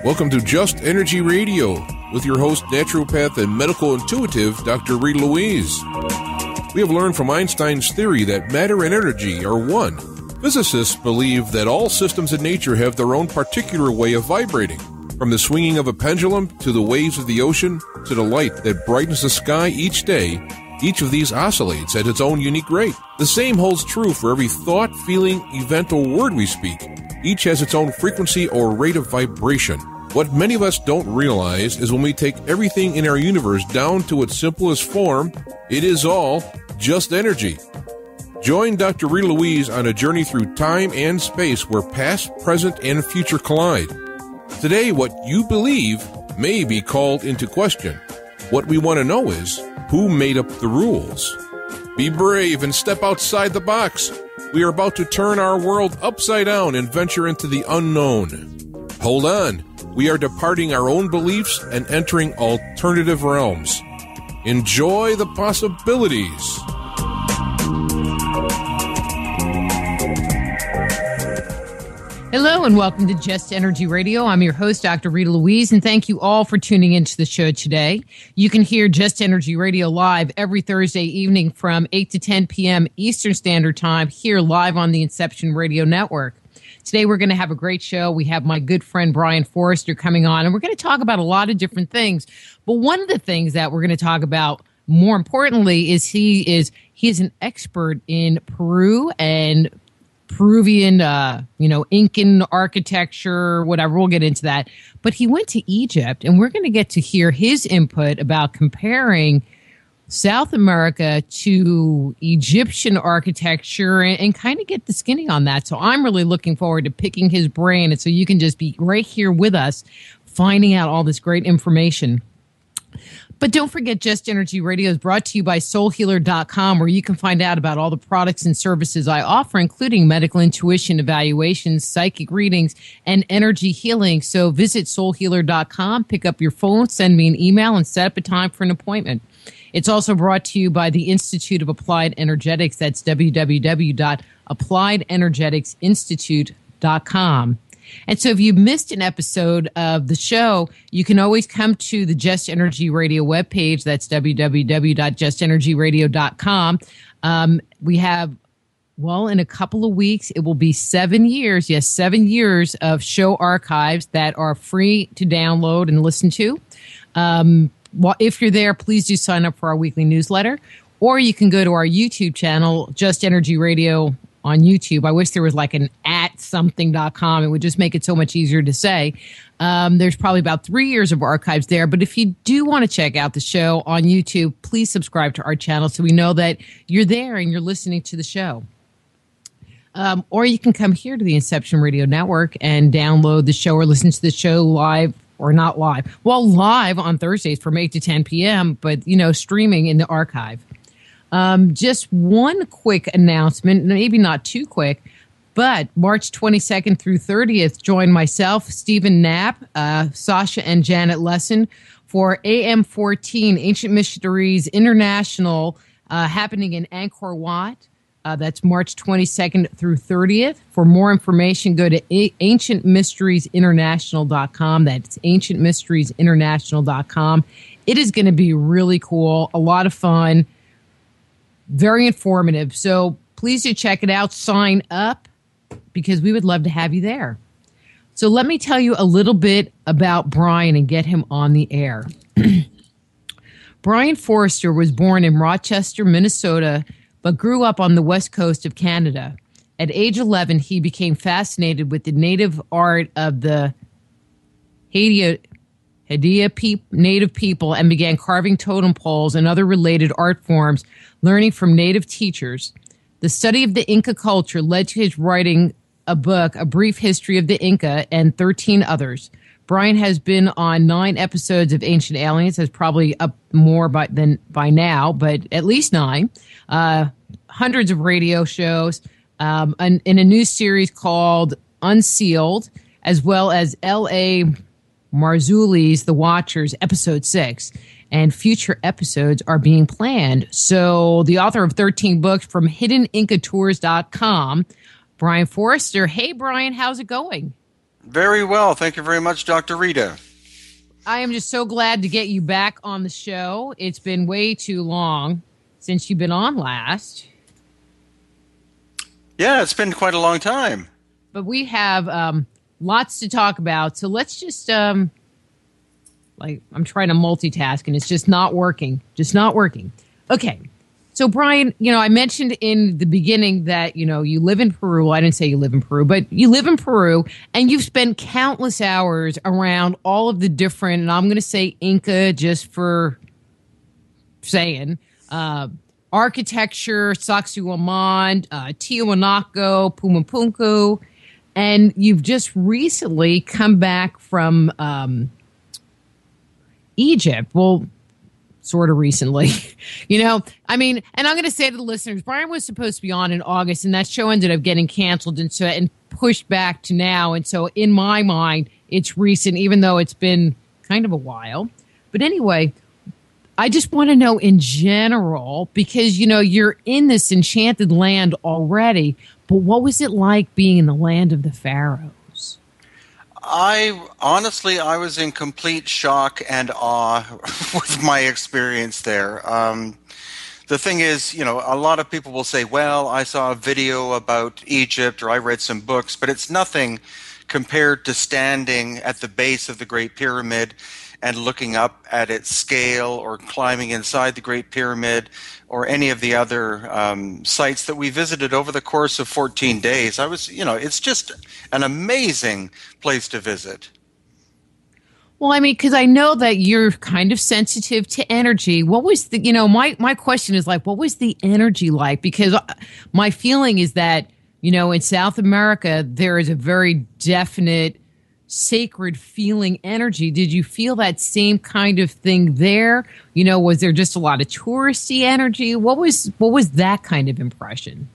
Welcome to Just Energy Radio with your host, naturopath and medical intuitive, Dr. Rita Louise. We have learned from Einstein's theory that matter and energy are one. Physicists believe that all systems in nature have their own particular way of vibrating. From the swinging of a pendulum to the waves of the ocean to the light that brightens the sky each day, each of these oscillates at its own unique rate. The same holds true for every thought, feeling, event, or word we speak. Each has its own frequency or rate of vibration. What many of us don't realize is when we take everything in our universe down to its simplest form, it is all just energy. Join Dr. Rita Louise on a journey through time and space where past, present, and future collide. Today, what you believe may be called into question. What we want to know is, who made up the rules? Be brave and step outside the box. We are about to turn our world upside down and venture into the unknown. Hold on. We are departing our own beliefs and entering alternative realms. Enjoy the possibilities. Hello and welcome to Just Energy Radio. I'm your host, Dr. Rita Louise, and thank you all for tuning into the show today. You can hear Just Energy Radio live every Thursday evening from 8 to 10 p.m. Eastern Standard Time here live on the Inception Radio Network. Today we're going to have a great show. We have my good friend Brien Foerster coming on, and we're going to talk about a lot of different things. But one of the things that we're going to talk about more importantly is he is an expert in Peru and Peruvian, Incan architecture, whatever. We'll get into that. But he went to Egypt, and we're going to get to hear his input about comparing South America to Egyptian architecture and kind of get the skinny on that. So I'm really looking forward to picking his brain. And so you can just be right here with us, finding out all this great information. But don't forget, Just Energy Radio is brought to you by soulhealer.com, where you can find out about all the products and services I offer, including medical intuition evaluations, psychic readings, and energy healing. So visit soulhealer.com, pick up your phone, send me an email, and set up a time for an appointment. It's also brought to you by the Institute of Applied Energetics. That's www.appliedenergeticsinstitute.com. And so if you missed an episode of the show, you can always come to the Just Energy Radio webpage. That's www.justenergyradio.com. We have, in a couple of weeks, it will be 7 years. Yes, 7 years of show archives that are free to download and listen to. If you're there, please do sign up for our weekly newsletter, or you can go to our YouTube channel, Just Energy Radio on YouTube. I wish there was like an @something.com. It would just make it so much easier to say. There's probably about 3 years of archives there. But if you do want to check out the show on YouTube, please subscribe to our channel so we know that you're there and you're listening to the show. Or you can come here to the Inception Radio Network and download the show or listen to the show live. Or not live. Well, live on Thursdays from 8 to 10 p.m., but, streaming in the archive. Just one quick announcement, maybe not too quick, but March 22nd through 30th, join myself, Stephen Knapp, Sasha, and Janet Lesson for AM 14, Ancient Mysteries International, happening in Angkor Wat. That's March 22nd through 30th. For more information, go to ancientmysteriesinternational.com. That's ancientmysteriesinternational.com. It is going to be really cool, a lot of fun, very informative. So please do check it out. Sign up because we would love to have you there. So let me tell you a little bit about Brien and get him on the air. Brien Foerster was born in Rochester, Minnesota, but grew up on the west coast of Canada. At age 11, he became fascinated with the native art of the Hadia native people and began carving totem poles and other related art forms, learning from native teachers. The study of the Inca culture led to his writing a book, A Brief History of the Inca, and 13 others. Brien has been on 9 episodes of Ancient Aliens. That's probably up more by now, but at least 9. Hundreds of radio shows, in a new series called Unsealed, as well as L.A. Marzulli's The Watchers, episode 6. And future episodes are being planned. So the author of 13 books from HiddenIncaTours.com, Brien Foerster. Hey, Brien, how's it going? Very well. Thank you very much, Dr. Rita. I am just so glad to get you back on the show. It's been way too long since you've been on last. Yeah, it's been quite a long time. But we have lots to talk about. So let's just, I'm trying to multitask and it's just not working. Okay. So, Brien, I mentioned in the beginning that, you live in Peru. Well, I didn't say you live in Peru, but you live in Peru and you've spent countless hours around all of the different, and I'm going to say Inca just for saying, architecture, Sacsayhuaman, Tiwanaku, Pumapunku, and you've just recently come back from Egypt. Well, sort of recently, and I'm going to say to the listeners, Brien was supposed to be on in August and that show ended up getting canceled and pushed back to now. And so in my mind, it's recent, even though it's been kind of a while. But anyway, I just want to know in general, because, you're in this enchanted land already, but what was it like being in the land of the pharaohs? I was in complete shock and awe with my experience there. The thing is, a lot of people will say, well, I saw a video about Egypt or I read some books, but it's nothing compared to standing at the base of the Great Pyramid and looking up at its scale or climbing inside the Great Pyramid or any of the other sites that we visited over the course of 14 days. It's just an amazing place to visit. Well, because I know that you're kind of sensitive to energy. What was my question is what was the energy like? Because my feeling is that, in South America, there is a very definite sacred feeling energy. Did you feel that same kind of thing there? Was there just a lot of touristy energy? What was that kind of impression?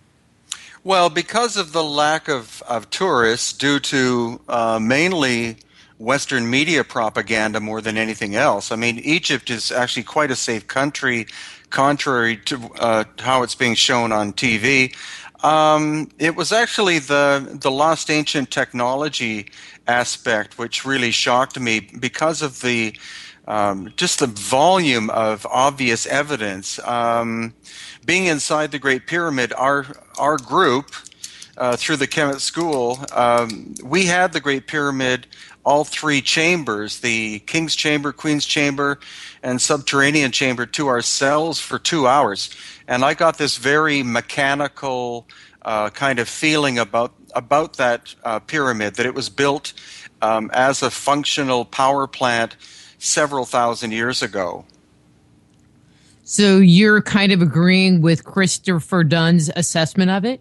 Well, because of the lack of tourists due to mainly Western media propaganda more than anything else. Egypt is actually quite a safe country, contrary to how it's being shown on TV. It was actually the lost ancient technology aspect which really shocked me because of the just the volume of obvious evidence. Being inside the Great Pyramid, our group through the Kemet School, we had the Great Pyramid, all three chambers, the King's Chamber, Queen's Chamber, and Subterranean Chamber, to ourselves for 2 hours. And I got this very mechanical kind of feeling about that pyramid, that it was built as a functional power plant several thousand years ago. So you're kind of agreeing with Christopher Dunn's assessment of it?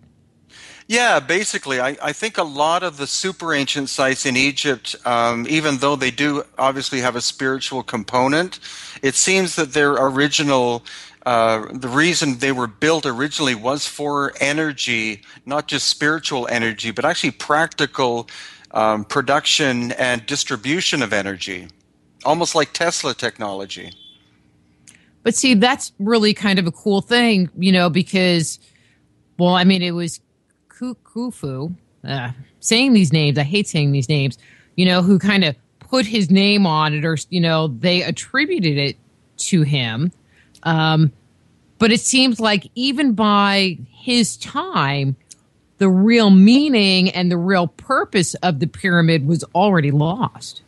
Yeah, basically. I think a lot of the super ancient sites in Egypt, even though they do obviously have a spiritual component, it seems that their original the reason they were built originally was for energy, not just spiritual energy, but actually practical production and distribution of energy, almost like Tesla technology. But see, that's really kind of a cool thing, because, it was Khufu, saying these names, I hate saying these names, who kind of put his name on it, or, they attributed it to him. But it seems like even by his time, the real meaning and the real purpose of the pyramid was already lost.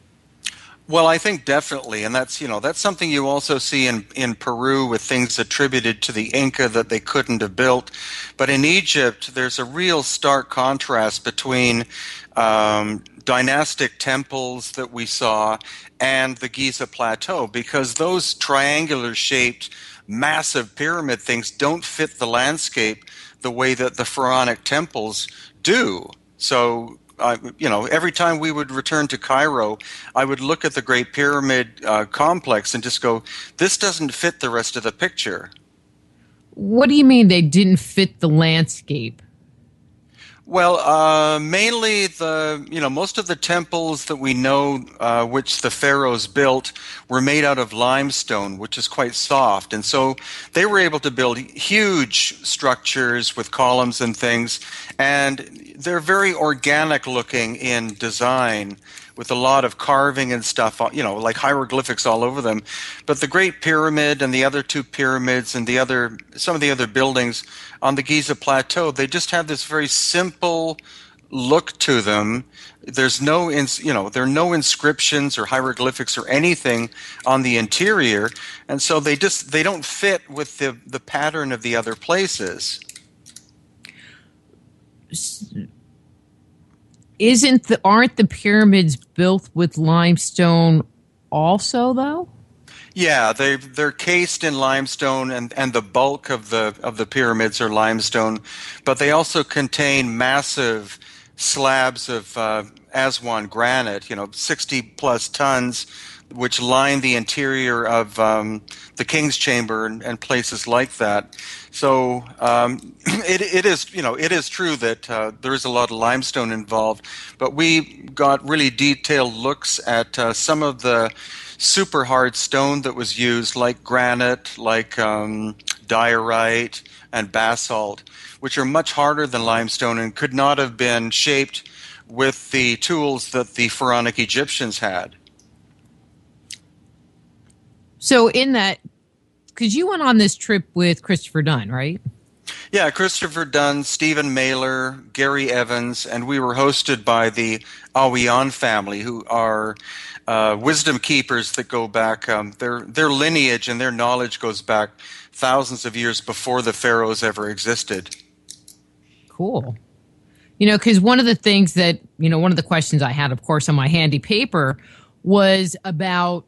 Well, I think definitely, and that's something you also see in Peru with things attributed to the Inca that they couldn't have built. But in Egypt, there's a real stark contrast between dynastic temples that we saw and the Giza Plateau, because those triangular-shaped, massive pyramid things don't fit the landscape the way that the pharaonic temples do. So every time we would return to Cairo, I would look at the Great Pyramid complex and just go, this doesn't fit the rest of the picture. What do you mean they didn't fit the landscape? Well, mainly most of the temples that we know, which the pharaohs built, were made out of limestone, which is quite soft. And so they were able to build huge structures with columns and things. And they're very organic looking in design, with a lot of carving and stuff, like hieroglyphics all over them. But the Great Pyramid and the other two pyramids and some of the other buildings on the Giza Plateau, they just have this very simple look to them. There's there are no inscriptions or hieroglyphics or anything on the interior, and so they don't fit with the pattern of the other places. Aren't the pyramids built with limestone also, though? Yeah, they're cased in limestone, and the bulk of the pyramids are limestone, but they also contain massive slabs of Aswan granite, 60 plus tons, which line the interior of the King's Chamber and places like that. So it is true that there is a lot of limestone involved, but we got really detailed looks at some of the super hard stone that was used, like granite, like diorite and basalt, which are much harder than limestone and could not have been shaped with the tools that the pharaonic Egyptians had. So in that, because you went on this trip with Christopher Dunn, right? Yeah, Christopher Dunn, Stephen Mailer, Gary Evans, and we were hosted by the Awian family, who are wisdom keepers that go back. Their lineage and their knowledge goes back thousands of years before the pharaohs ever existed. Cool. Because one of the things that, one of the questions I had, of course, on my handy paper was about,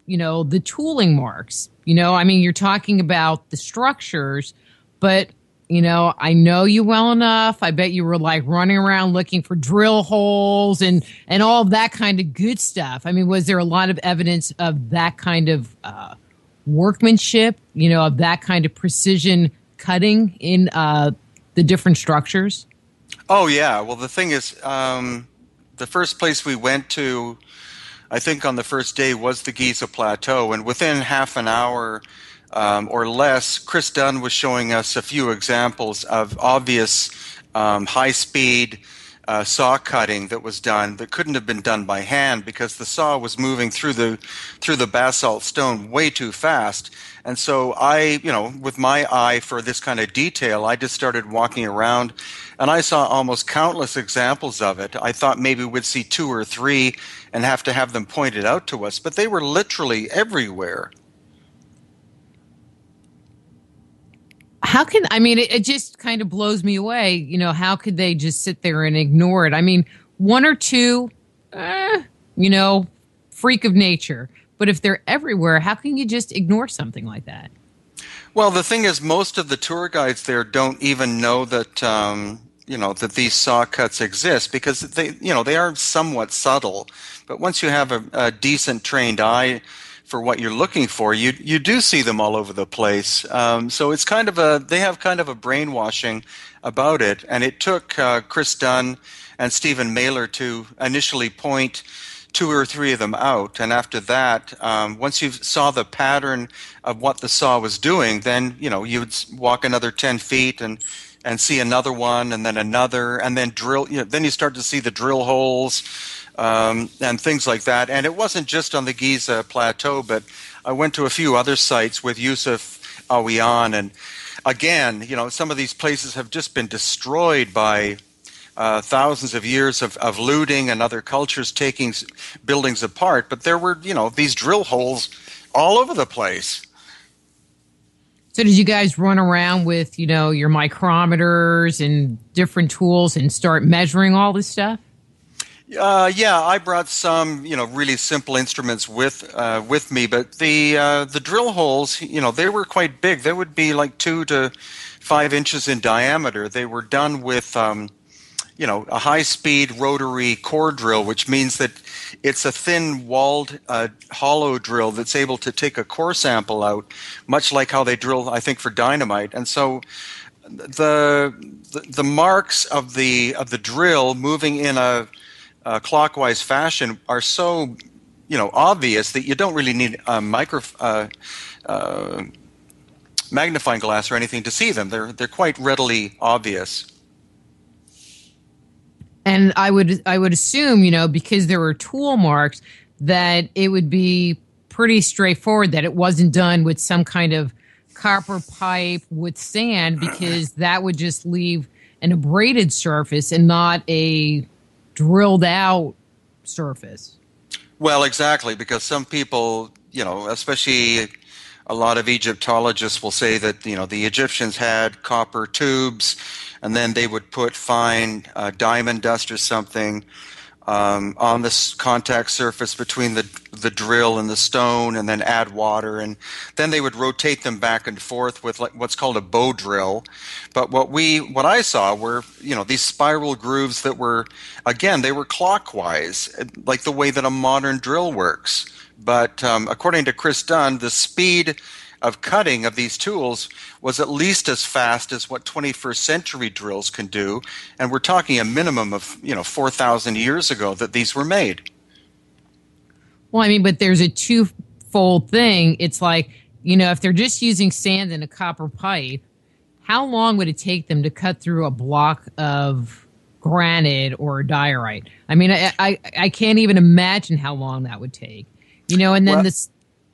the tooling marks. You're talking about the structures, but, I know you well enough. I bet you were like running around looking for drill holes and all of that kind of good stuff. Was there a lot of evidence of that kind of workmanship, of that kind of precision cutting in the different structures? Oh, yeah. Well, the thing is, the first place we went to, I think on the first day, was the Giza Plateau. And within half an hour or less, Chris Dunn was showing us a few examples of obvious high-speed saw cutting that was done that couldn't have been done by hand because the saw was moving through the basalt stone way too fast. And so I, with my eye for this kind of detail, I just started walking around and I saw almost countless examples of it. I thought maybe we'd see 2 or 3 and have to have them pointed out to us, but they were literally everywhere. It just kind of blows me away. How could they just sit there and ignore it? 1 or 2, freak of nature. But if they're everywhere, how can you just ignore something like that? Well, the thing is, most of the tour guides there don't even know that, that these saw cuts exist because they are somewhat subtle. But once you have a decent trained eye for what you're looking for, you do see them all over the place. So it's they have kind of a brainwashing about it. And it took Chris Dunn and Stephen Mailer to initially point 2 or 3 of them out. And after that, once you saw the pattern of what the saw was doing, then, you would walk another 10 feet and see another one and then another and then drill. Then you start to see the drill holes and things like that. And it wasn't just on the Giza Plateau, but I went to a few other sites with Yusuf Awian. And again, some of these places have just been destroyed by thousands of years of looting and other cultures taking buildings apart. But there were, these drill holes all over the place. So did you guys run around with, your micrometers and different tools and start measuring all this stuff? Yeah, I brought some, really simple instruments with me, but the drill holes, they were quite big. They would be like 2 to 5 inches in diameter. They were done with, a high-speed rotary core drill, which means that it's a thin-walled hollow drill that's able to take a core sample out, much like how they drill, I think, for dynamite. And so the marks of the drill moving in a clockwise fashion are so obvious that you don't really need a magnifying glass or anything to see them. They're quite readily obvious. And I would assume, because there were tool marks, that it would be pretty straightforward that it wasn't done with some kind of copper pipe with sand, because that would just leave an abraded surface and not a drilled out surface. Well, exactly, because some people, especially a lot of Egyptologists will say that, the Egyptians had copper tubes, and then they would put fine diamond dust or something on this contact surface between the drill and the stone, and then add water, and then they would rotate them back and forth with what's called a bow drill. But what I saw were these spiral grooves that were, again, they were clockwise, like the way that a modern drill works. But according to Chris Dunn, the speed of cutting of these tools was at least as fast as what 21st century drills can do, and we're talking a minimum of 4,000 years ago that these were made. Well, I mean, but there's a twofold thing. It's like, if they're just using sand and a copper pipe, how long would it take them to cut through a block of granite or diorite? I mean, I can't even imagine how long that would take. And then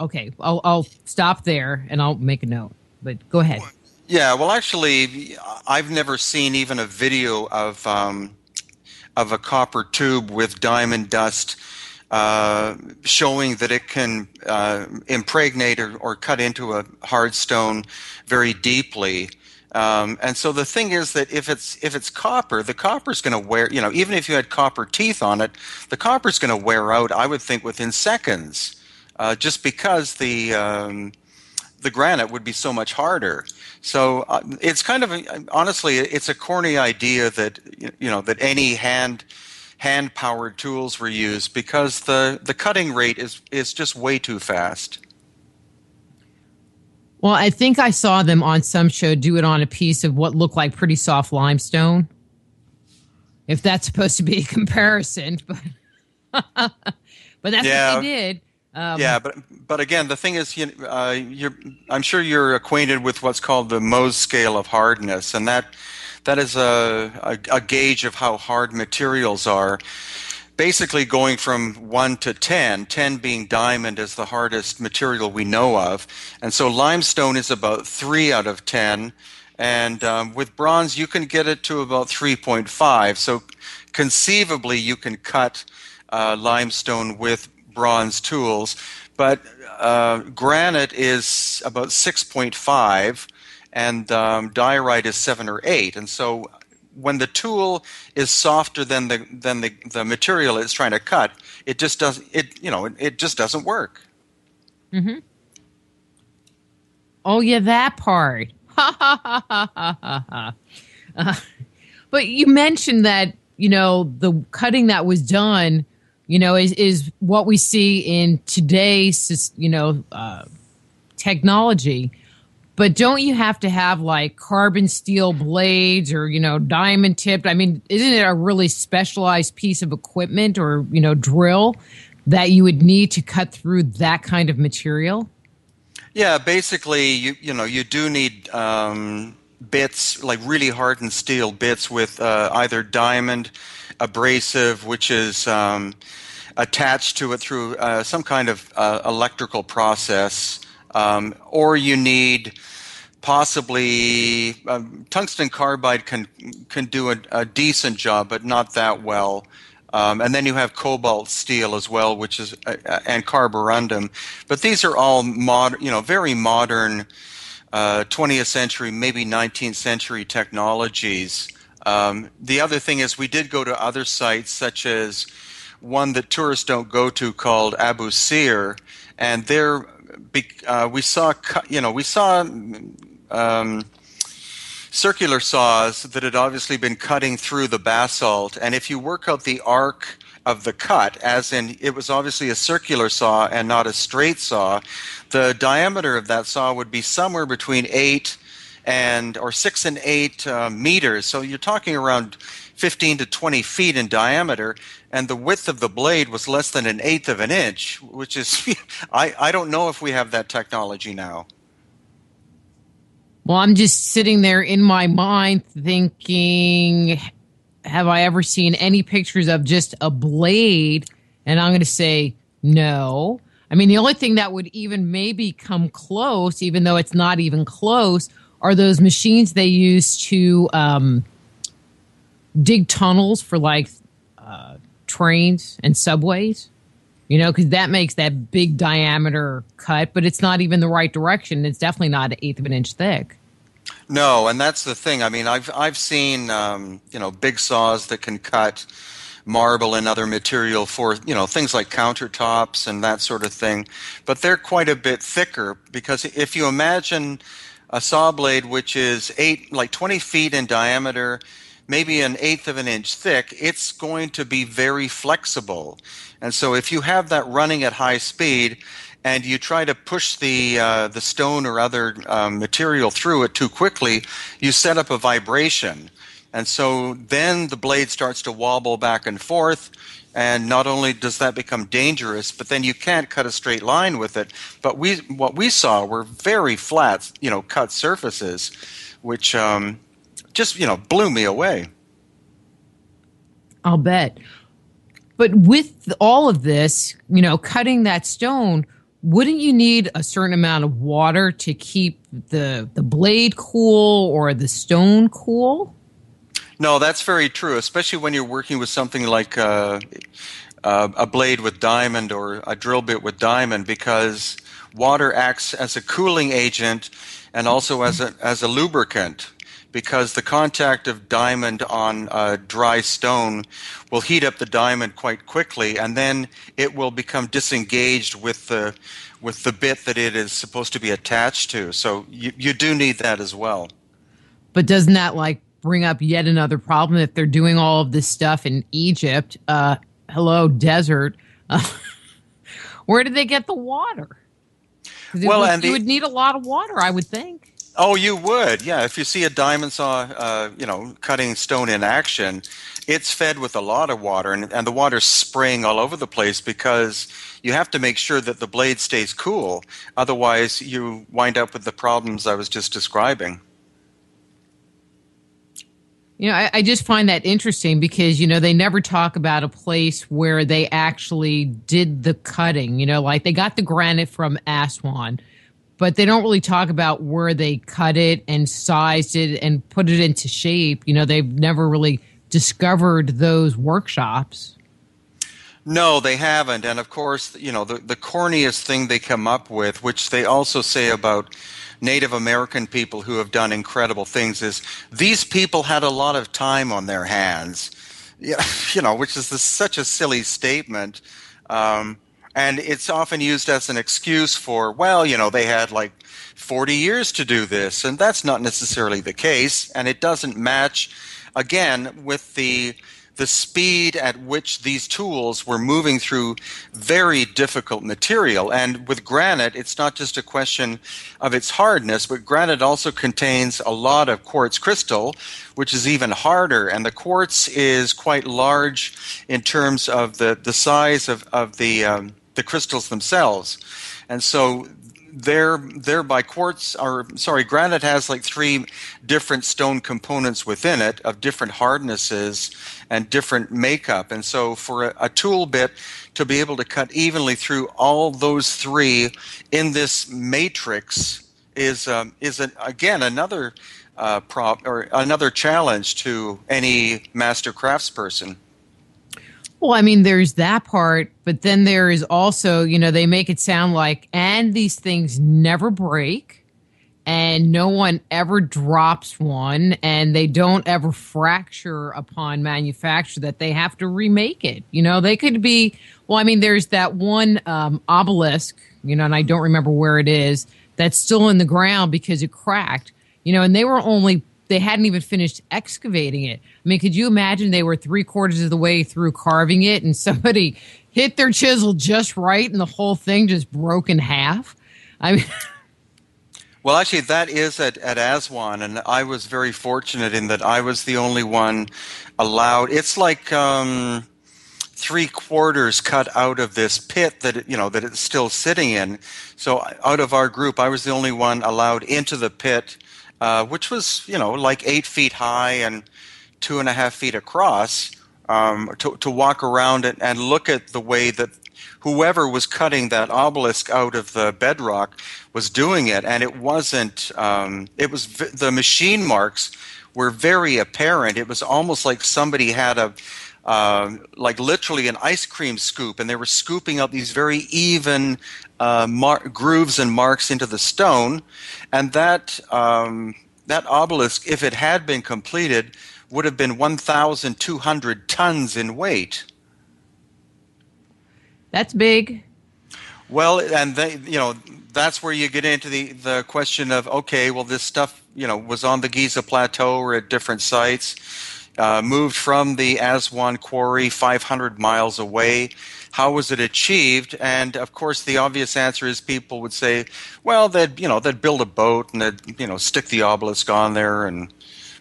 okay, I'll stop there and I'll make a note, but go ahead. Yeah, well, actually, I've never seen even a video of a copper tube with diamond dust showing that it can impregnate or cut into a hard stone very deeply. And so the thing is that if it's copper, the copper's going to wear, even if you had copper teeth on it, the copper's going to wear out, I would think, within seconds, just because the granite would be so much harder. So it's kind of honestly, it's a corny idea that that any hand powered tools were used, because the cutting rate is just way too fast. Well, I think I saw them on some show do it on a piece of what looked like pretty soft limestone, if that's supposed to be a comparison. But that's what they did. But again, the thing is, I'm sure you're acquainted with what's called the Mohs scale of hardness, and that is a gauge of how hard materials are. Basically going from 1 to 10, 10 being diamond is the hardest material we know of. And so limestone is about 3 out of 10. And with bronze, you can get it to about 3.5. So conceivably, you can cut limestone with bronze tools. But granite is about 6.5, and diorite is 7 or 8. And so when the tool is softer than the material it's trying to cut, it just doesn't work. Mm-hmm. Oh yeah, that part. But you mentioned that the cutting that was done, is what we see in today's technology. But don't you have to have like carbon steel blades or, diamond tipped? I mean, isn't it a really specialized piece of equipment or, drill that you would need to cut through that kind of material? Yeah, basically, you do need bits, like really hardened steel bits with either diamond abrasive, which is attached to it through some kind of electrical process. Or you need possibly tungsten carbide can do a decent job, but not that well. And then you have cobalt steel as well, which is and carborundum. But these are all very modern 20th century, maybe 19th century technologies. The other thing is we did go to other sites, such as one that tourists don't go to called Abu Sir, and there we saw circular saws that had obviously been cutting through the basalt, and if you work out the arc of the cut, as in it was obviously a circular saw and not a straight saw, the diameter of that saw would be somewhere between 8 and or 6 and 8 meters. So you're talking around 15 to 20 feet in diameter, and the width of the blade was less than an eighth of an inch, which is, I don't know if we have that technology now. Well, I'm just sitting there in my mind thinking, have I ever seen any pictures of just a blade? And I'm going to say no. I mean, the only thing that would even maybe come close, even though it's not even close, are those machines they use to dig tunnels for like trains and subways, because that makes that big diameter cut, but it's not even the right direction. It's definitely not an eighth of an inch thick. No, and that's the thing. I mean, I've seen big saws that can cut marble and other material for things like countertops and that sort of thing, but they're quite a bit thicker, because if you imagine a saw blade which is 20 feet in diameter, maybe an eighth of an inch thick, it's going to be very flexible. And so if you have that running at high speed and you try to push the stone or other material through it too quickly, you set up a vibration. And so then the blade starts to wobble back and forth, and not only does that become dangerous, but then you can't cut a straight line with it. But what we saw were very flat, cut surfaces, which just blew me away. I'll bet. But with all of this, cutting that stone, wouldn't you need a certain amount of water to keep the blade cool or the stone cool? No, that's very true, especially when you're working with something like a blade with diamond or a drill bit with diamond, because water acts as a cooling agent and also as a lubricant, because the contact of diamond on dry stone will heat up the diamond quite quickly, and then it will become disengaged with the bit that it is supposed to be attached to. So you do need that as well. But doesn't that bring up yet another problem if they're doing all of this stuff in Egypt? Hello, desert. Where did they get the water? Well, you would need a lot of water, I would think. Oh, you would, yeah. If you see a diamond saw, cutting stone in action, it's fed with a lot of water, and the water's spraying all over the place, because you have to make sure that the blade stays cool. Otherwise, you wind up with the problems I was just describing. I just find that interesting because, they never talk about a place where they actually did the cutting. They got the granite from Aswan, but they don't really talk about where they cut it and sized it and put it into shape. They've never really discovered those workshops. No, they haven't. And of course, the corniest thing they come up with, which they also say about Native American people who have done incredible things, is these people had a lot of time on their hands, which is such a silly statement. And it's often used as an excuse for, they had 40 years to do this, and that's not necessarily the case. And it doesn't match, again, with the speed at which these tools were moving through very difficult material. And with granite, it's not just a question of its hardness, but granite also contains a lot of quartz crystal, which is even harder. And the quartz is quite large in terms of the size of the crystals themselves. And so thereby granite has 3 different stone components within it of different hardnesses and different makeup. And so for a tool bit to be able to cut evenly through all those 3 in this matrix is again another another challenge to any master craftsperson. Well, there's that part, but then there is also, they make it sound like, and these things never break, and no one ever drops one, and they don't ever fracture upon manufacture, that they have to remake it. They could be, there's that one obelisk, and I don't remember where it is, that's still in the ground because it cracked, and they hadn't even finished excavating it. Could you imagine they were 3/4 of the way through carving it and somebody hit their chisel just right and the whole thing just broke in half? Well, actually, that is at Aswan, and I was very fortunate in that I was the only one allowed. It's like three quarters cut out of this pit that it's still sitting in. So out of our group, I was the only one allowed into the pit, which was like 8 feet high and 2.5 feet across, to walk around it and look at the way that whoever was cutting that obelisk out of the bedrock was doing it. And it wasn't, the machine marks were very apparent. It was almost like somebody had like literally an ice cream scoop, and they were scooping out these very even grooves and marks into the stone. And that obelisk, if it had been completed, would have been 1,200 tons in weight. That's big. Well, and that's where you get into the question of, okay, well, this stuff, was on the Giza Plateau or at different sites, moved from the Aswan quarry 500 miles away. How was it achieved? And of course, the obvious answer is people would say, well, they'd build a boat and they'd, stick the obelisk on there and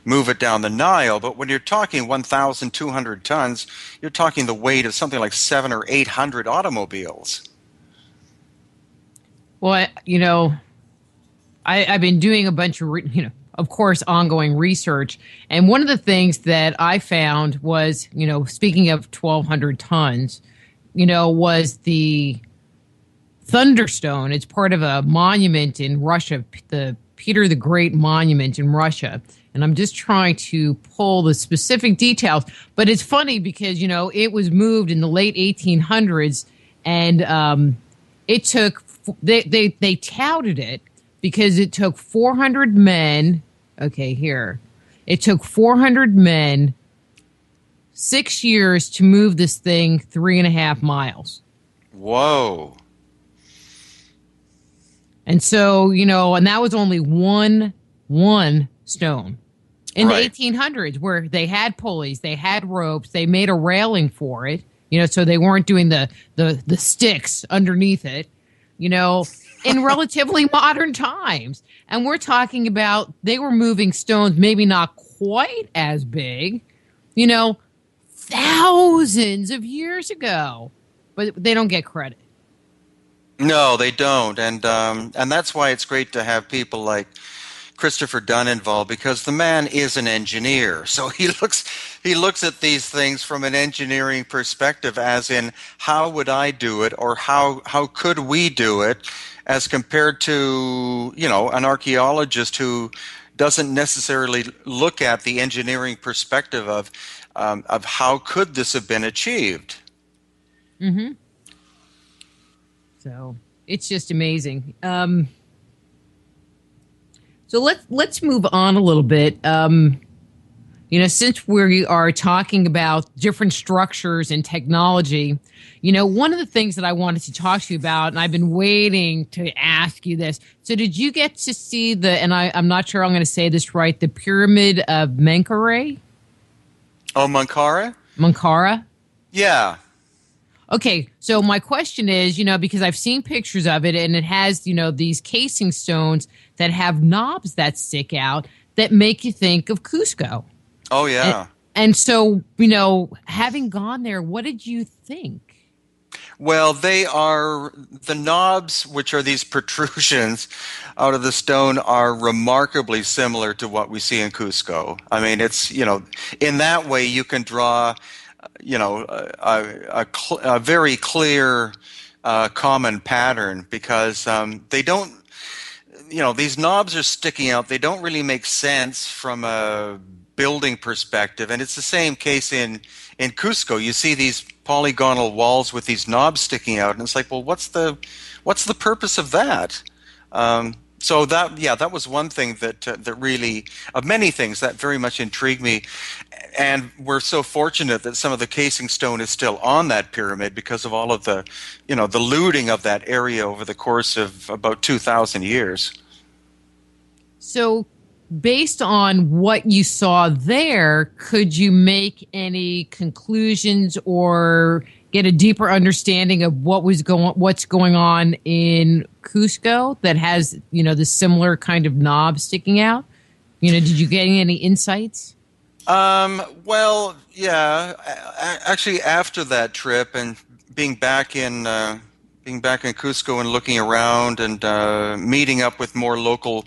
move it down the Nile. But when you're talking 1,200 tons, you're talking the weight of something like 700 or 800 automobiles. Well, I've been doing a bunch of, of course, ongoing research. And one of the things that I found was, speaking of 1,200 tons, was the Thunderstone. It's part of a monument in Russia, the Peter the Great Monument in Russia. And I'm just trying to pull the specific details. But it's funny because, it was moved in the late 1800s, and it took, they touted it because it took 400 men. Okay, here. It took 400 men 6 years to move this thing 3.5 miles. Whoa. And so, and that was only one stone. In the 1800s, where they had pulleys, they had ropes, they made a railing for it, so they weren't doing the sticks underneath it, in relatively modern times. And we're talking about they were moving stones, maybe not quite as big, thousands of years ago, but they don't get credit. No, they don't, and that's why it's great to have people like Christopher Dunn involved, because the man is an engineer. So he looks at these things from an engineering perspective, as in, how would I do it, or how could we do it, as compared to an archaeologist who doesn't necessarily look at the engineering perspective of how could this have been achieved. Mm-hmm. So it's just amazing. So let's move on a little bit. Since we are talking about different structures and technology, one of the things that I wanted to talk to you about, and I've been waiting to ask you this. So did you get to see and I'm not sure I'm going to say this right, the Pyramid of Menkaure? Oh, Menkaure? Menkaure? Yeah. Okay, so my question is, because I've seen pictures of it, and it has, these casing stones that have knobs that stick out that make you think of Cusco. Oh, yeah. And so, having gone there, what did you think? Well, they are, the knobs, which are these protrusions out of the stone, are remarkably similar to what we see in Cusco. I mean, it's, in that way you can draw a very clear common pattern, because they don't, these knobs are sticking out. They don't really make sense from a building perspective. And it's the same case in Cusco. You see these polygonal walls with these knobs sticking out, and it's like, well, what's the purpose of that? So that was one thing that really, of many things, that very much intrigued me. And we're so fortunate that some of the casing stone is still on that pyramid because of all of the, the looting of that area over the course of about 2,000 years. So based on what you saw there, could you make any conclusions or get a deeper understanding of what's going on in Cusco that has, the similar kind of knob sticking out? Did you get any insights? Well, yeah. Actually, after that trip and being back in Cusco and looking around and meeting up with more local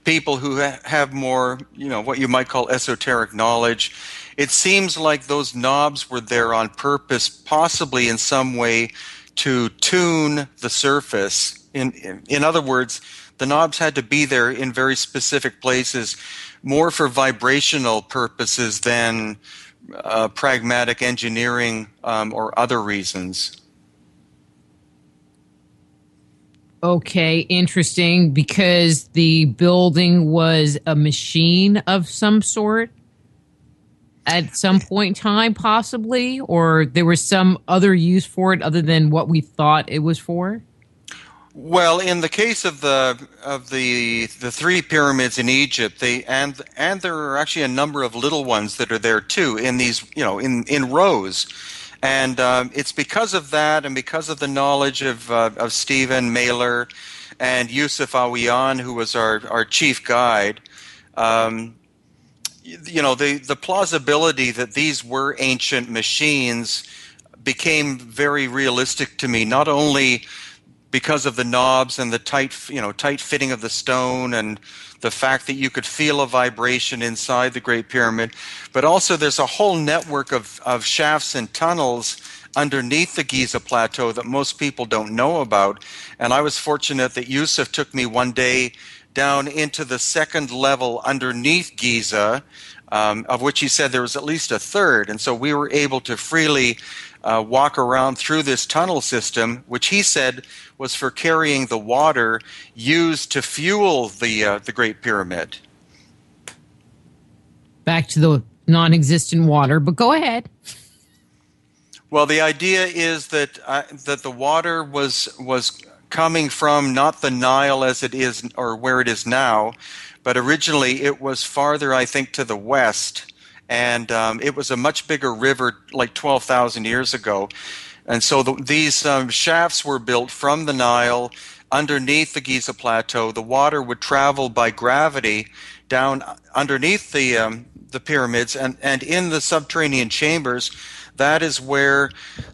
people who have more, what you might call esoteric knowledge, it seems like those knobs were there on purpose, possibly in some way to tune the surface. In other words, the knobs had to be there in very specific places, more for vibrational purposes than pragmatic engineering or other reasons. Okay, interesting, because the building was a machine of some sort at some point in time, possibly, or there was some other use for it other than what we thought it was for? Well, in the case of the three pyramids in Egypt, and there are actually a number of little ones that are there too in these, in rows. And it's because of that, and because of the knowledge of Stephen Mailer and Yusuf Awiyan, who was our chief guide. The plausibility that these were ancient machines became very realistic to me. Not only because of the knobs and the tight fitting of the stone and the fact that you could feel a vibration inside the Great Pyramid, but also there's a whole network of shafts and tunnels underneath the Giza Plateau that most people don't know about. And I was fortunate that Yusuf took me one day down into the second level underneath Giza, of which he said there was at least a third. And so we were able to freely walk around through this tunnel system, which he said was for carrying the water used to fuel the Great Pyramid. Back to the non-existent water, but go ahead. Well, the idea is that the water was coming from not the Nile as it is or where it is now, but originally it was farther, I think, to the west. And it was a much bigger river, like 12,000 years ago. And so these shafts were built from the Nile underneath the Giza Plateau. The water would travel by gravity down underneath the pyramids, and in the subterranean chambers. That is where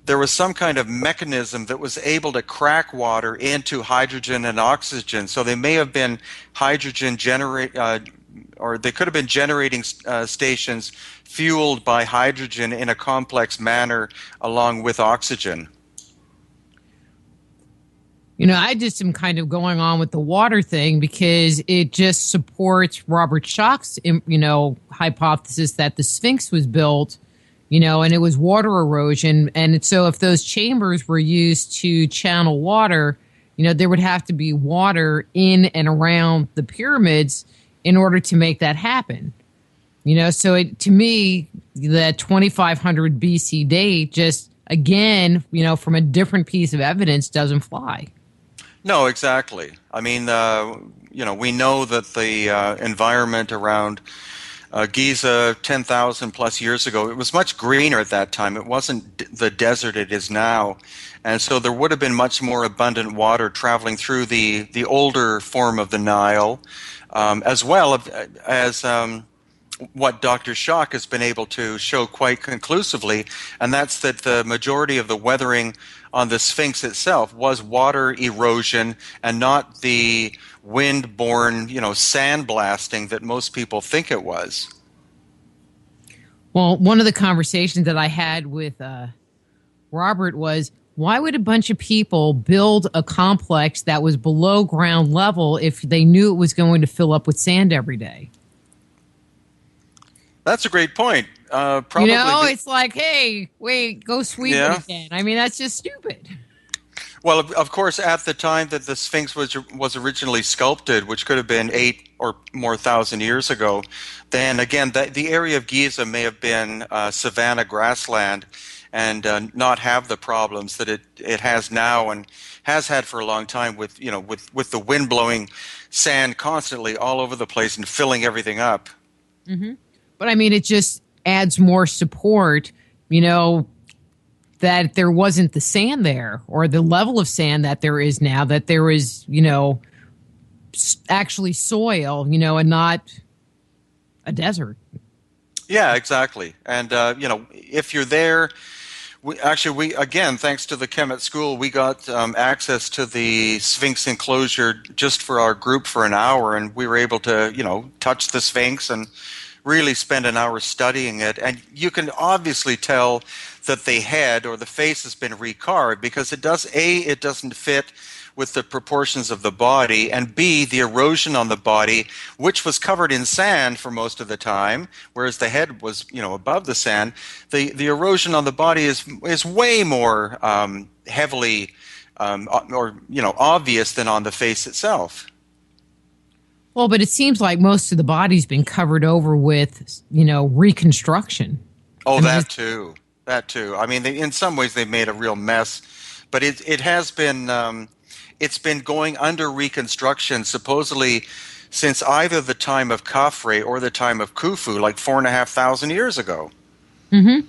there was some kind of mechanism that was able to crack water into hydrogen and oxygen. So they may have been hydrogen or they could have been generating stations fueled by hydrogen in a complex manner along with oxygen. I just am kind of going on with the water thing because it just supports Robert Schoch's, hypothesis that the Sphinx was built, and it was water erosion. And so if those chambers were used to channel water, there would have to be water in and around the pyramids in order to make that happen. So to me, the 2500 BC date just, again, from a different piece of evidence doesn't fly. No, exactly. I mean, we know that the environment around Giza 10,000 plus years ago, it was much greener at that time. It wasn't the desert it is now. And so there would have been much more abundant water traveling through the older form of the Nile, as well as what Dr. Schoch has been able to show quite conclusively, and that's that the majority of the weathering on the Sphinx itself was water erosion and not the wind-borne, sandblasting that most people think it was. Well, one of the conversations that I had with Robert was, why would a bunch of people build a complex that was below ground level if they knew it was going to fill up with sand every day? That's a great point. Probably it's like, hey, wait, go sweep it again. I mean, that's just stupid. Well, of course, at the time that the Sphinx was originally sculpted, which could have been 8 or more thousand years ago, then again, the area of Giza may have been savanna grassland and not have the problems that it has now and has had for a long time with the wind blowing sand constantly all over the place and filling everything up. Mm-hmm. But I mean, it just adds more support, that there wasn't the sand there or the level of sand that there is now, that there is, actually soil, and not a desert. Yeah, exactly. And, if you're there, we again, thanks to the Kemet School, we got access to the Sphinx enclosure just for our group for an hour, and we were able to, touch the Sphinx and really spend an hour studying it. And you can obviously tell that the head or the face has been recarved because it doesn't fit with the proportions of the body, and B, the erosion on the body, which was covered in sand for most of the time, whereas the head was, above the sand. The erosion on the body is way more heavily obvious than on the face itself. Well, but it seems like most of the body's been covered over with, reconstruction. Oh, that too. I mean, in some ways they've made a real mess, but it has been. It's been going under reconstruction supposedly since either the time of Khafre or the time of Khufu, like 4,500 years ago. Mm-hmm.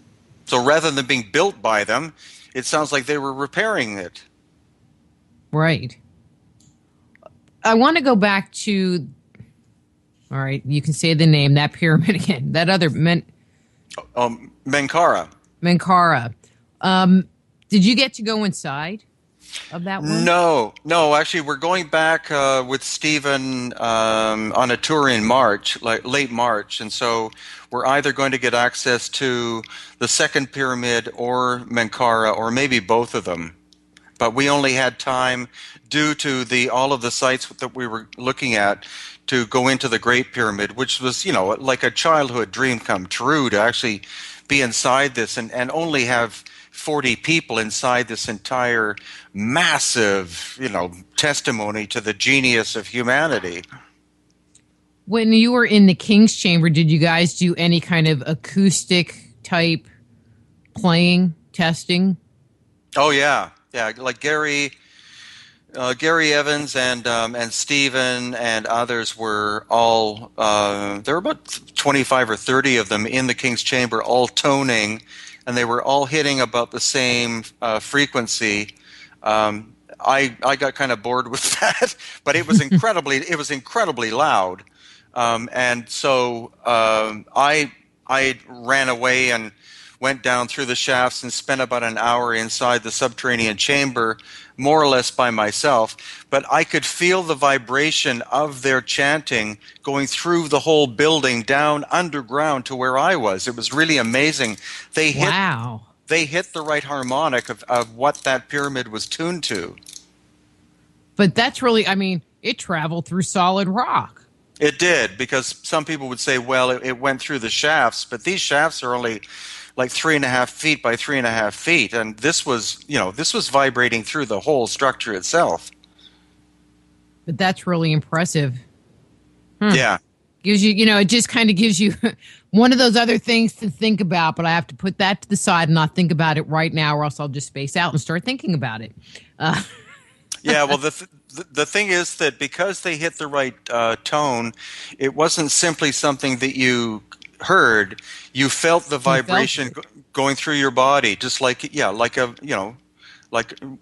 So rather than being built by them, it sounds like they were repairing it. Right. I want to go back to, all right, you can say the name, that pyramid again, that other, Menkaure. Menkaure. Did you get to go inside of that one? No, actually we're going back with Stephen on a tour in March, like late March, and so we're either going to get access to the second pyramid or Menkaure, or maybe both of them. But we only had time, due to all of the sites that we were looking at, to go into the Great Pyramid, which was, like a childhood dream come true, to actually be inside this and only have 40 people inside this entire massive, testimony to the genius of humanity. When you were in the King's Chamber, did you guys do any kind of acoustic type playing, testing? Oh, yeah. Yeah, like Gary Evans and Stephen and others were all, there were about 25 or 30 of them in the King's Chamber, all toning, and they were all hitting about the same frequency. I got kind of bored with that, but it was incredibly loud, and so I ran away and went down through the shafts and spent about an hour inside the subterranean chamber, more or less by myself. But I could feel the vibration of their chanting going through the whole building down underground to where I was. It was really amazing. They hit the right harmonic of what that pyramid was tuned to. But that's really, it traveled through solid rock. It did, because some people would say, well, it went through the shafts, but these shafts are only like 3.5 feet by 3.5 feet, and this was vibrating through the whole structure itself. But that's really impressive. Yeah, gives you, it just kind of gives you one of those other things to think about. But I have to put that to the side and not think about it right now, or else I'll just space out and start thinking about it. Yeah, well, the thing is that because they hit the right tone, it wasn't simply something that you heard. You felt the vibration going through your body, just like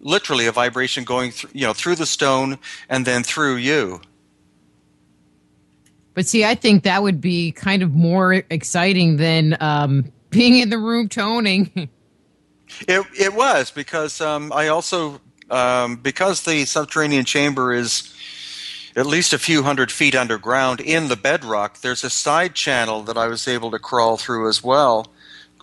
literally a vibration going through, through the stone and then through you. But see, I think that would be kind of more exciting than being in the room toning. It was, because I also because the subterranean chamber is at least a few hundred feet underground in the bedrock, there's a side channel that I was able to crawl through as well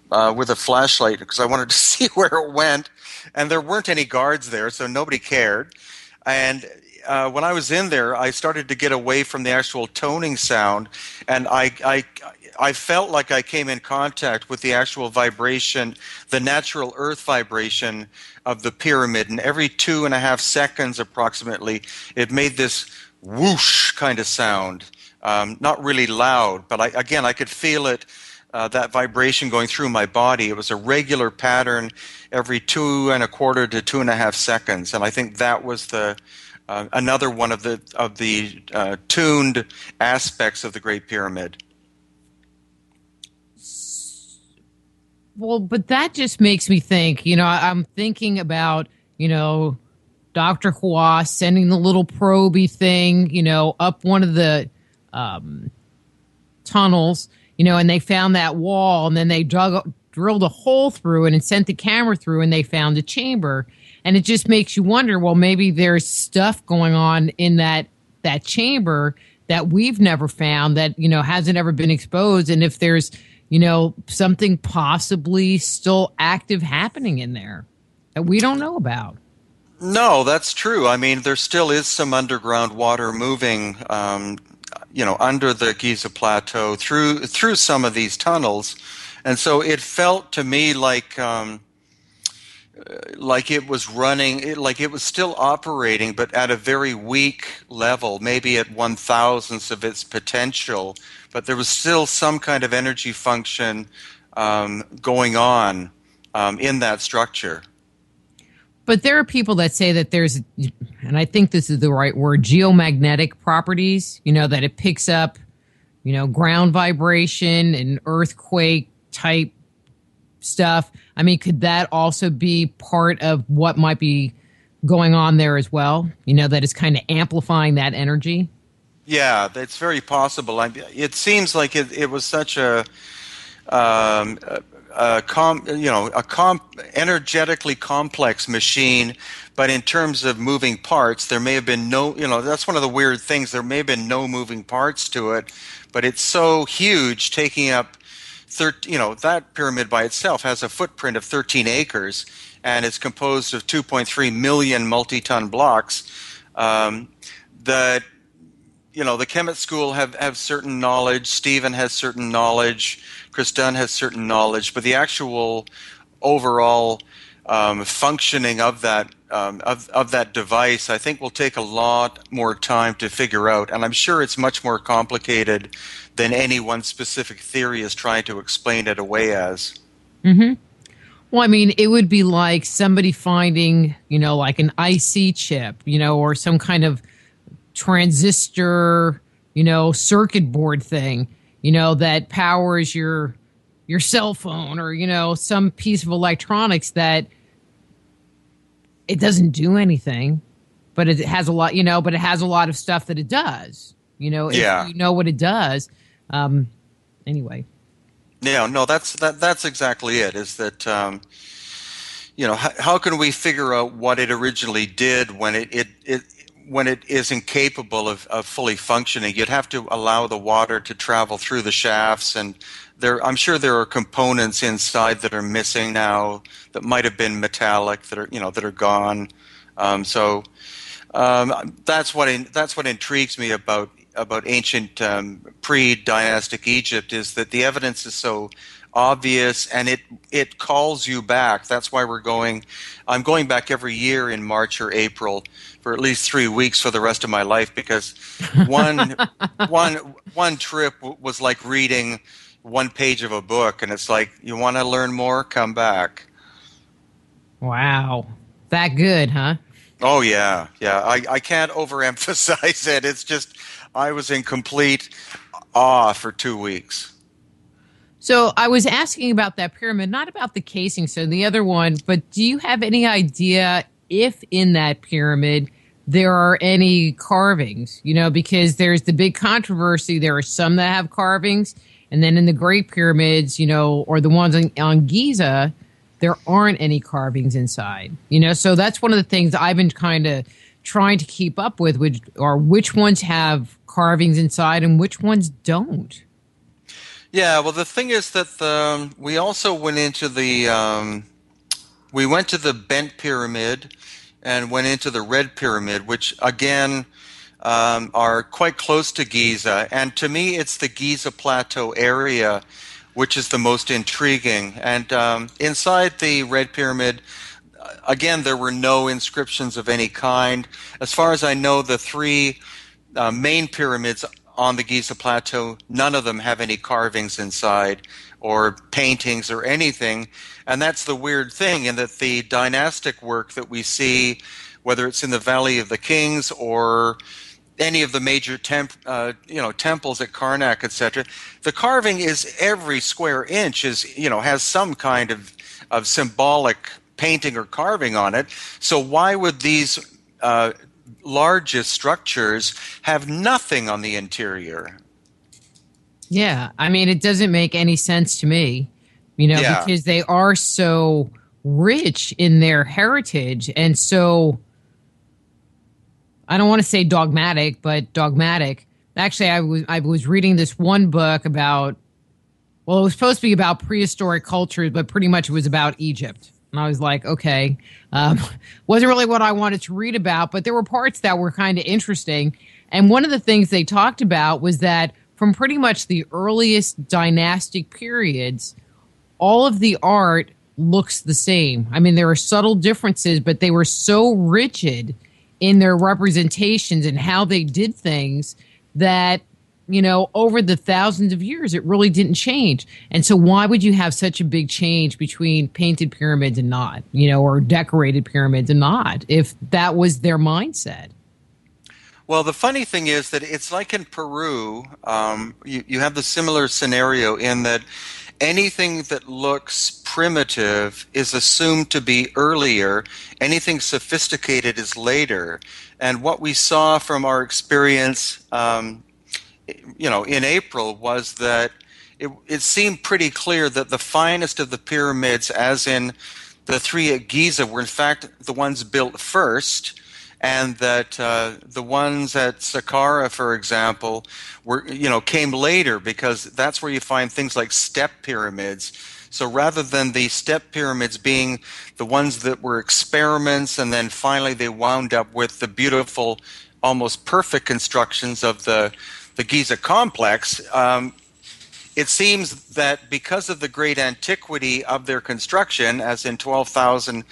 with a flashlight, because I wanted to see where it went. And there weren't any guards there, so nobody cared. And when I was in there, I started to get away from the actual toning sound, and I felt like I came in contact with the actual vibration, the natural earth vibration of the pyramid. And every 2.5 seconds approximately, it made this whoosh kind of sound. Not really loud, but I could feel it, that vibration going through my body. It was a regular pattern every 2.25 to 2.5 seconds. And I think that was another one of the tuned aspects of the Great Pyramid. Well, but that just makes me think, I'm thinking about, Dr. Hua sending the little proby thing, up one of the um, tunnels, and they found that wall, and then they drilled a hole through it and sent the camera through, and they found a chamber. And it just makes you wonder, well, maybe there's stuff going on in that chamber that we've never found, that, hasn't ever been exposed. And if there's, something possibly still active happening in there that we don't know about. No, that's true. I mean, there still is some underground water moving, under the Giza Plateau through some of these tunnels, and so it felt to me like it was running, like it was still operating, but at a very weak level, maybe at 1,000th of its potential. But there was still some kind of energy function going on in that structure. But there are people that say that there's, and I think this is the right word, geomagnetic properties, that it picks up, ground vibration and earthquake type stuff. I mean, could that also be part of what might be going on there as well? That is kind of amplifying that energy? Yeah, it's very possible. It seems like it was such a energetically complex machine, but in terms of moving parts, there may have been no, that's one of the weird things. There may have been no moving parts to it, but it's so huge, taking up, that pyramid by itself has a footprint of 13 acres, and it's composed of 2.3 million multi-ton blocks. That the Kemet School have certain knowledge. Stephen has certain knowledge. Chris Dunn has certain knowledge, but the actual overall functioning of that device, I think, will take a lot more time to figure out, and I'm sure it's much more complicated than any one specific theory is trying to explain it away as. Mm-hmm. Well, I mean, it would be like somebody finding, like an IC chip, or some kind of transistor, circuit board thing, that powers your cell phone, or, some piece of electronics that it doesn't do anything, but it has a lot, but it has a lot of stuff that it does, if you know what it does. Anyway. Yeah, no, that's exactly it, is that, how can we figure out what it originally did when when it is incapable of fully functioning? You'd have to allow the water to travel through the shafts, and I'm sure there are components inside that are missing now that might have been metallic that are gone. That's what intrigues me about ancient pre-dynastic Egypt, is that the evidence is so obvious, and it calls you back. That's why I'm going back every year in March or April for at least 3 weeks for the rest of my life, because one trip was like reading one page of a book, and it's like, you want to learn more? Come back. Wow. That good, huh? Oh, yeah. Yeah. I can't overemphasize it. It's just, I was in complete awe for 2 weeks. So I was asking about that pyramid, not about the casing, so the other one, but do you have any idea if in that pyramid there are any carvings? Because there's the big controversy. There are some that have carvings, and then in the Great Pyramids, or the ones on Giza, there aren't any carvings inside. So that's one of the things I've been kind of trying to keep up with, which ones have carvings inside and which ones don't. Yeah, well, the thing is that we also went into we went to the Bent Pyramid and went into the Red Pyramid, which again are quite close to Giza. And to me, it's the Giza Plateau area which is the most intriguing. And inside the Red Pyramid, again, there were no inscriptions of any kind. As far as I know, the three main pyramids on the Giza Plateau, none of them have any carvings inside or paintings or anything. And that's the weird thing, in that the dynastic work that we see, whether it's in the Valley of the Kings or any of the major temples at Karnak, etc. The carving is every square inch has some kind of symbolic painting or carving on it. So why would these largest structures have nothing on the interior? Yeah, I mean, it doesn't make any sense to me, Yeah. because they are so rich in their heritage and so, I don't want to say dogmatic, but dogmatic. Actually, I was reading this one book about, well, it was supposed to be about prehistoric cultures, but pretty much it was about Egypt. And I was like, okay, wasn't really what I wanted to read about, but there were parts that were kind of interesting. And one of the things they talked about was that from pretty much the earliest dynastic periods, all of the art looks the same. I mean, there are subtle differences, but they were so rigid in their representations and how they did things that, over the thousands of years, it really didn't change. And so why would you have such a big change between painted pyramids and not, or decorated pyramids and not, if that was their mindset? Well, the funny thing is that it's like in Peru, you have the similar scenario in that anything that looks primitive is assumed to be earlier. Anything sophisticated is later. And what we saw from our experience, in April was that it seemed pretty clear that the finest of the pyramids, as in the three at Giza, were in fact the ones built first, and that the ones at Saqqara, for example, came later, because that's where you find things like step pyramids. So rather than the step pyramids being the ones that were experiments, and then finally they wound up with the beautiful, almost perfect constructions of the Giza complex, it seems that because of the great antiquity of their construction, as in 12,000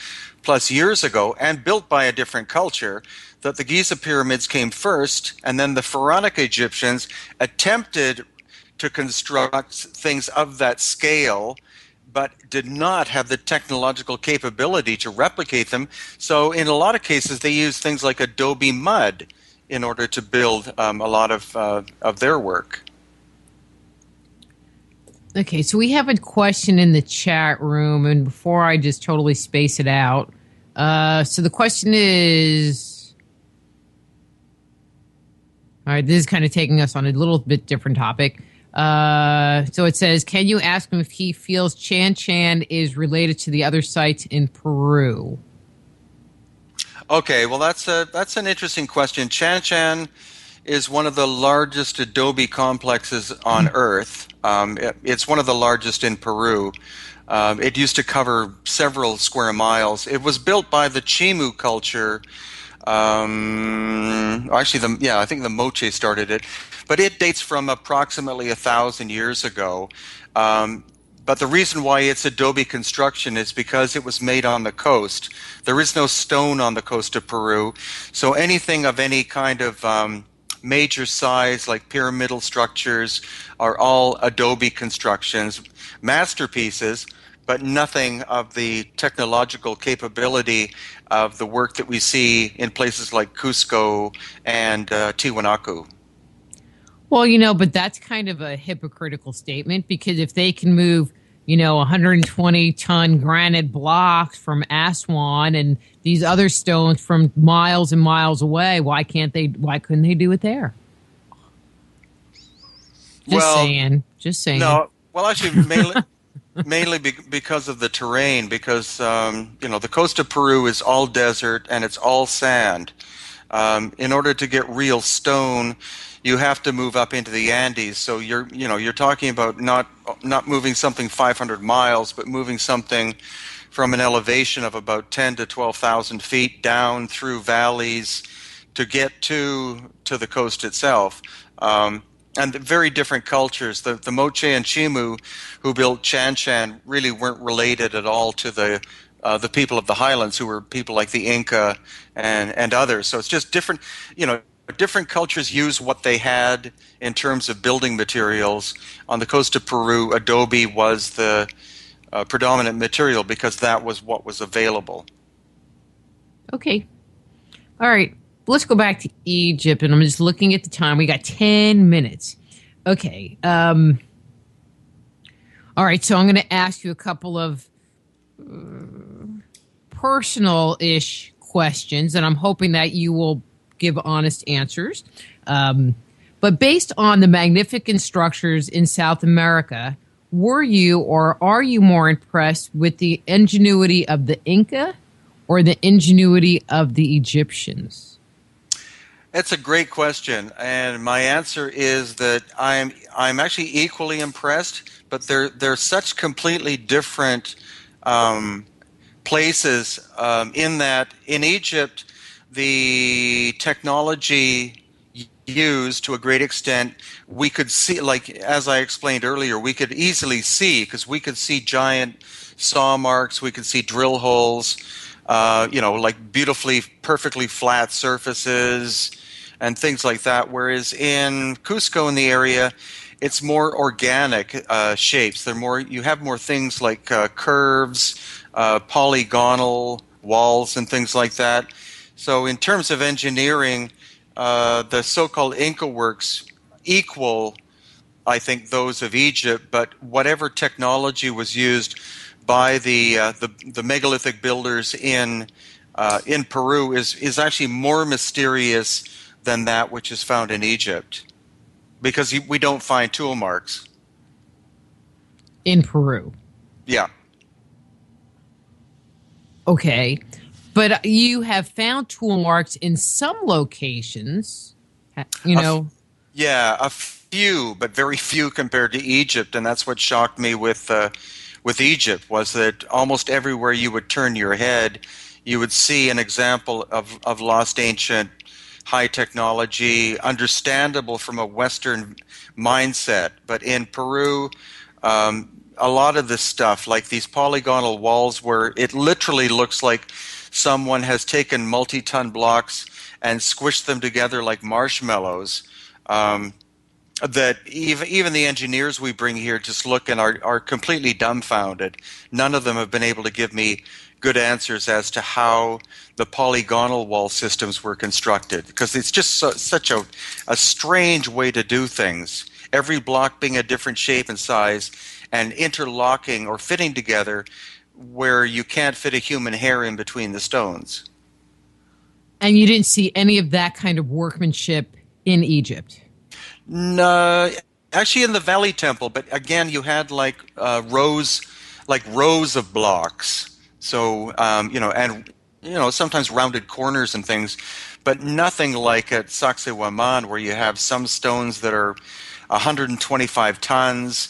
plus years ago, and built by a different culture, that the Giza pyramids came first, and then the Pharaonic Egyptians attempted to construct things of that scale, but did not have the technological capability to replicate them. So in a lot of cases, they used things like adobe mud in order to build a lot of their work. Okay, so we have a question in the chat room, and before I just totally space it out, so the question is, all right, this is kind of taking us on a little bit different topic. So it says, can you ask him if he feels Chan Chan is related to the other sites in Peru? Okay, well, that's an interesting question. Chan Chan is one of the largest adobe complexes on Earth. It's one of the largest in Peru. It used to cover several square miles. It was built by the Chimu culture. Actually, I think the Moche started it, but it dates from approximately 1,000 years ago. But the reason why it's adobe construction is because it was made on the coast. There is no stone on the coast of Peru, so anything of any kind of major size, like pyramidal structures, are all adobe constructions, masterpieces, but nothing of the technological capability of the work that we see in places like Cusco and Tiwanaku. Well, but that's kind of a hypocritical statement, because if they can move, 120-ton granite blocks from Aswan and these other stones from miles and miles away, why couldn't they do it there? Just saying. No, well, actually, mainly because of the terrain, because the coast of Peru is all desert and it's all sand. In order to get real stone, you have to move up into the Andes. So you're talking about not moving something 500 miles, but moving something from an elevation of about 10 to 12,000 feet down through valleys to get to the coast itself. And very different cultures. The Moche and Chimu, who built Chan Chan, really weren't related at all to the people of the highlands, who were people like the Inca and others. So it's just different. Different cultures use what they had in terms of building materials. On the coast of Peru, adobe was the predominant material because that was what was available. Okay. All right. let's go back to Egypt, and I'm just looking at the time. We got 10 minutes. Okay. All right, so I'm going to ask you a couple of personal-ish questions, and I'm hoping that you will give honest answers. But based on the magnificent structures in South America, were you or are you more impressed with the ingenuity of the Inca or the ingenuity of the Egyptians? That's a great question, and my answer is that I'm actually equally impressed, but they're such completely different places. In that, in Egypt, the technology used to a great extent, we could see, like as I explained earlier, we could easily see because we could see giant saw marks, we could see drill holes, like beautifully, perfectly flat surfaces and things like that. Whereas in Cusco, in the area, it's more organic shapes. You have more things like curves, polygonal walls, and things like that. So, in terms of engineering, the so-called Inca works equal, I think, those of Egypt. But whatever technology was used by the megalithic builders in Peru is actually more mysterious than that which is found in Egypt, because we don't find tool marks in Peru. Yeah. Okay. But you have found tool marks in some locations, Yeah, a few, but very few compared to Egypt, and that's what shocked me with Egypt, was that almost everywhere you would turn your head, you would see an example of lost ancient high technology, understandable from a Western mindset. But in Peru, a lot of this stuff, like these polygonal walls where it literally looks like someone has taken multi-ton blocks and squished them together like marshmallows, that even the engineers we bring here just look and are completely dumbfounded. None of them have been able to give me good answers as to how the polygonal wall systems were constructed, because it's just such a strange way to do things. Every block being a different shape and size and interlocking or fitting together where you can't fit a human hair in between the stones. And you didn't see any of that kind of workmanship in Egypt? No, actually in the Valley Temple, but again, you had rows of blocks. So, sometimes rounded corners and things, but nothing like at Sacsayhuaman, where you have some stones that are 125 tons,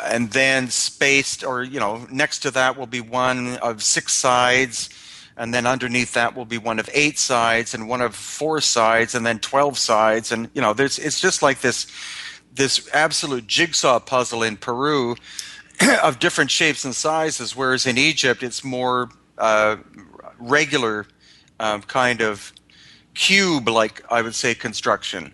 and then spaced, or, next to that will be one of 6 sides, and then underneath that will be one of 8 sides, and one of 4 sides, and then 12 sides, and, it's just like this absolute jigsaw puzzle in Peru of different shapes and sizes, whereas in Egypt it's more regular kind of cube-like, I would say, construction.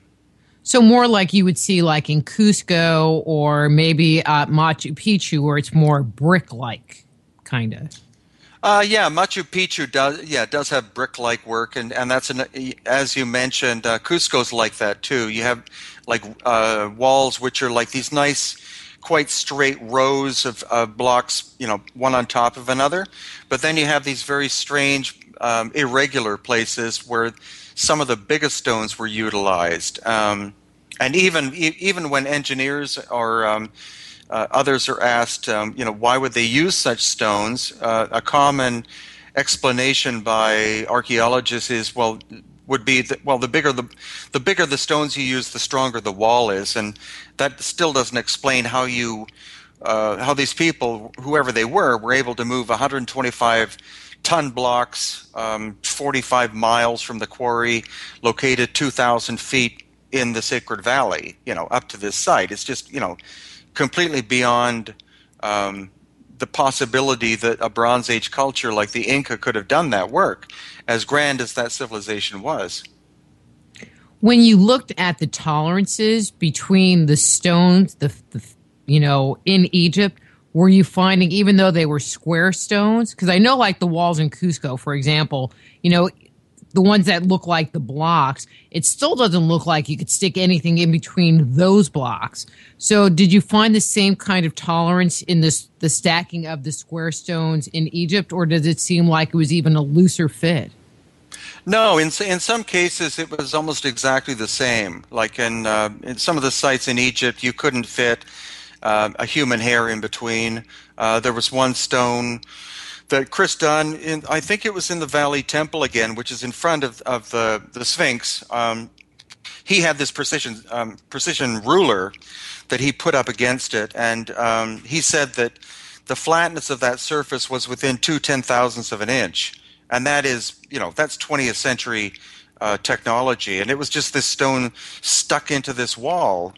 So more like you would see like in Cusco or maybe Machu Picchu, where it's more brick-like, kind of. Machu Picchu does have brick-like work, and that's as you mentioned, Cusco's like that too. You have walls which are like these nice, quite straight rows of blocks, one on top of another. But then you have these very strange, irregular places where some of the biggest stones were utilized. And even when engineers or others are asked, why would they use such stones? A common explanation by archaeologists is, the bigger the stones you use, the stronger the wall is, and that still doesn't explain how how these people, whoever they were able to move 125-ton blocks 45 miles from the quarry, located 2,000 feet in the Sacred Valley, up to this site. It's just, completely beyond the possibility that a Bronze Age culture like the Inca could have done that work, as grand as that civilization was. When you looked at the tolerances between the stones, in Egypt, were you finding, even though they were square stones, because I know like the walls in Cusco, for example, the ones that look like the blocks, it still doesn't look like you could stick anything in between those blocks. So did you find the same kind of tolerance in the stacking of the square stones in Egypt, or does it seem like it was even a looser fit? No, in some cases it was almost exactly the same. Like in some of the sites in Egypt, you couldn't fit a human hair in between. There was one stone that Chris Dunn, I think it was in the Valley Temple again, which is in front of the Sphinx. He had this precision ruler that he put up against it, and he said that the flatness of that surface was within 2/10,000ths of an inch. And that is, that's 20th century technology. And it was just this stone stuck into this wall,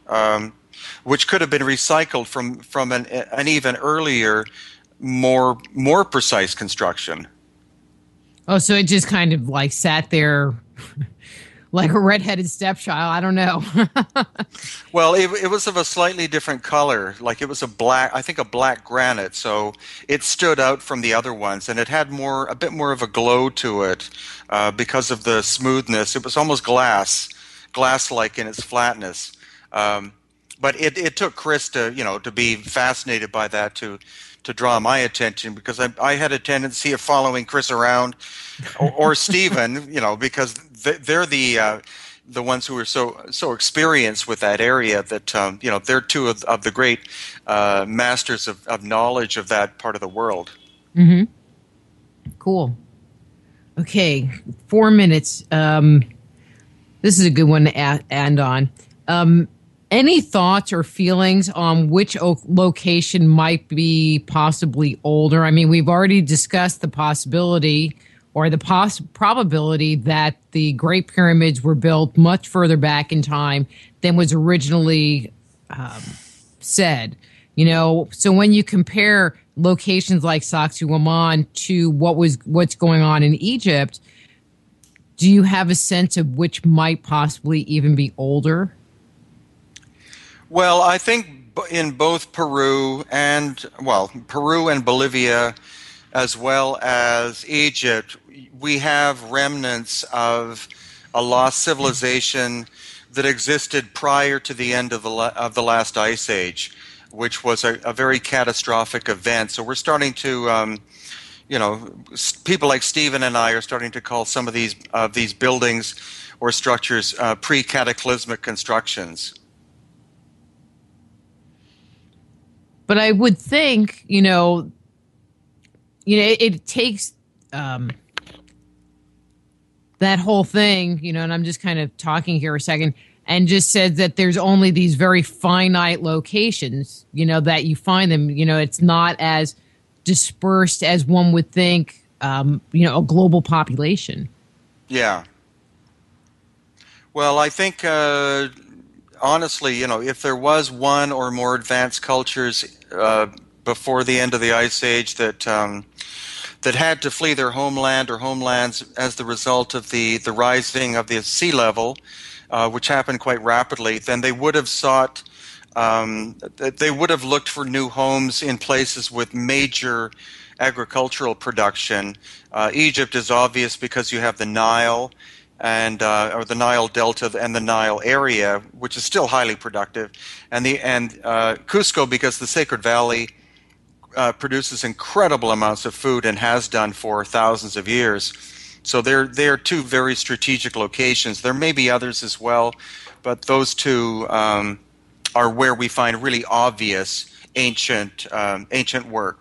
which could have been recycled from an even earlier, more precise construction. Oh, so it just kind of like sat there like a redheaded stepchild. I don't know. Well, it was of a slightly different color. Like it was I think a black granite. So it stood out from the other ones, and it had a bit more of a glow to it because of the smoothness. It was almost glass-like in its flatness. But it took Chris to be fascinated by that to draw my attention, because I had a tendency of following Chris around or Stephen, because they're the ones who are so experienced with that area that they're two of the great masters of knowledge of that part of the world. Mm-hmm. Cool. Okay, 4 minutes. This is a good one to end on. Any thoughts or feelings on which location might be possibly older? I mean, we've already discussed the possibility or the probability that the Great Pyramids were built much further back in time than was originally said. So when you compare locations like Sacsayhuaman to what's going on in Egypt, do you have a sense of which might possibly even be older? Well, I think in both Peru and Bolivia, as well as Egypt, we have remnants of a lost civilization that existed prior to the end of the last ice age, which was a very catastrophic event. So we're starting to, people like Stephen and I are starting to call some of these buildings or structures pre-cataclysmic constructions. But I would think, it takes that whole thing, and I'm just kind of talking here a second, and just said that there's only these very finite locations, that you find them. It's not as dispersed as one would think, a global population. Yeah. Well, I think... honestly, if there was one or more advanced cultures before the end of the Ice Age that had to flee their homeland or homelands as the result of the rising of the sea level, which happened quite rapidly, then they would have looked for new homes in places with major agricultural production. Egypt is obvious because you have the Nile, or the Nile Delta and the Nile area, which is still highly productive, and Cusco, because the Sacred Valley produces incredible amounts of food and has done for thousands of years. So they're two very strategic locations. There may be others as well, but those two are where we find really obvious ancient work.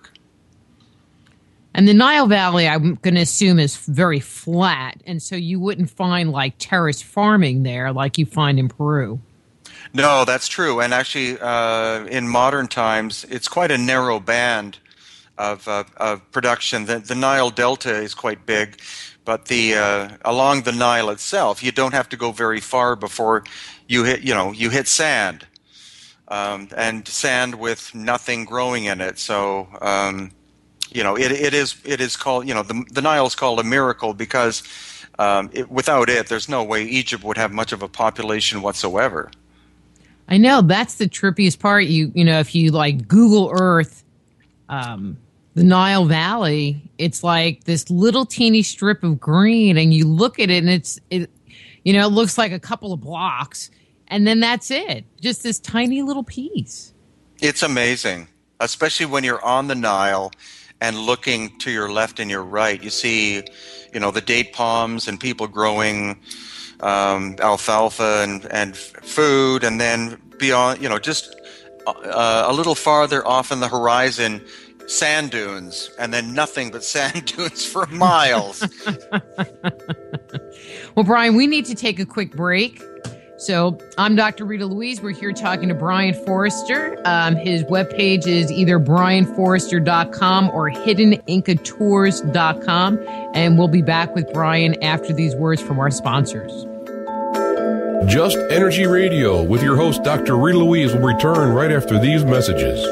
And the Nile Valley, I'm going to assume, is very flat, and so you wouldn't find like terrace farming there like you find in Peru. No, that's true. And actually, in modern times, it's quite a narrow band of production. The Nile Delta is quite big, but along the Nile itself, you don't have to go very far before you hit sand, and sand with nothing growing in it. So. It is called, the Nile is called a miracle because without it, there's no way Egypt would have much of a population whatsoever. I know, that's the trippiest part. If you like Google Earth, The Nile Valley, it's like this little teeny strip of green, and you look at it and it looks like a couple of blocks, and then that's it. Just this tiny little piece. It's amazing, especially when you're on the Nile and looking to your left and your right. You see, the date palms and people growing alfalfa and food, and then beyond, just a little farther off in the horizon, sand dunes, and then nothing but sand dunes for miles. Well, Brien, we need to take a quick break. So I'm Dr. Rita Louise. We're here talking to Brien Foerster. His webpage is either brienfoerster.com or hiddenincatours.com. And we'll be back with Brien after these words from our sponsors. Just Energy Radio with your host, Dr. Rita Louise, will return right after these messages.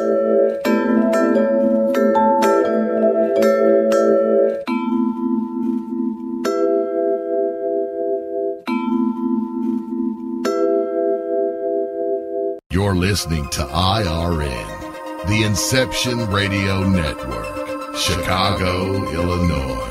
You're listening to IRN, the Inception Radio Network, Chicago, Illinois.